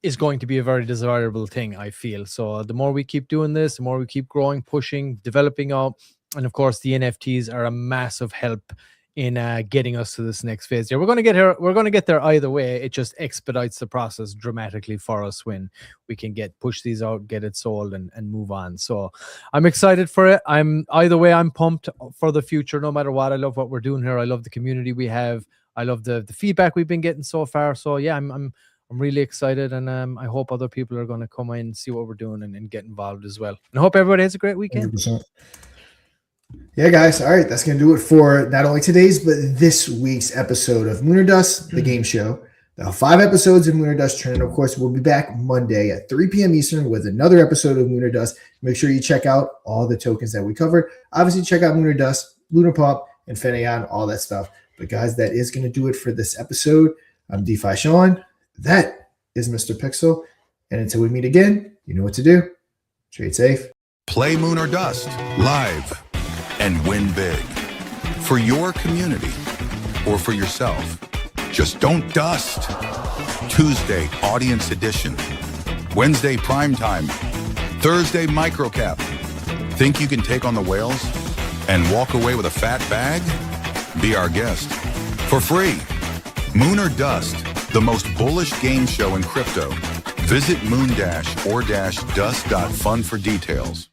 Speaker 2: is going to be a very desirable thing, I feel. So the more we keep doing this, the more we keep growing, pushing, developing out. And of course, the NFTs are a massive help in getting us to this next phase. Yeah, we're going to get here. We're going to get there either way. It just expedites the process dramatically for us when we can push these out, get it sold, and move on. So I'm excited for it. Either way, I'm pumped for the future, no matter what. I love what we're doing here. I love the community we have. I love the feedback we've been getting so far. So yeah, I'm really excited, and I hope other people are going to come in and see what we're doing and get involved as well. And I hope everybody has a great weekend.
Speaker 1: 100%. Yeah, guys. All right. That's going to do it for not only today's, but this week's episode of Lunar Dust, the game show. There are 5 episodes of Lunar Dust Trend. Of course, we'll be back Monday at 3 p.m. Eastern with another episode of Lunar Dust. Make sure you check out all the tokens that we covered. Obviously, check out Lunar Dust, Lunar Pump, Infinion, all that stuff. But guys, that is going to do it for this episode. I'm DeFi Sean. That is Mr. Pixel. And until we meet again, you know what to do. Trade safe.
Speaker 4: Play Moon or Dust live and win big for your community or for yourself. Just don't dust. Tuesday, audience edition. Wednesday, prime time. Thursday, microcap. Think you can take on the whales and walk away with a fat bag? Be our guest for free. Moon or Dust, the most bullish game show in crypto. Visit moon-or-dust.fun for details.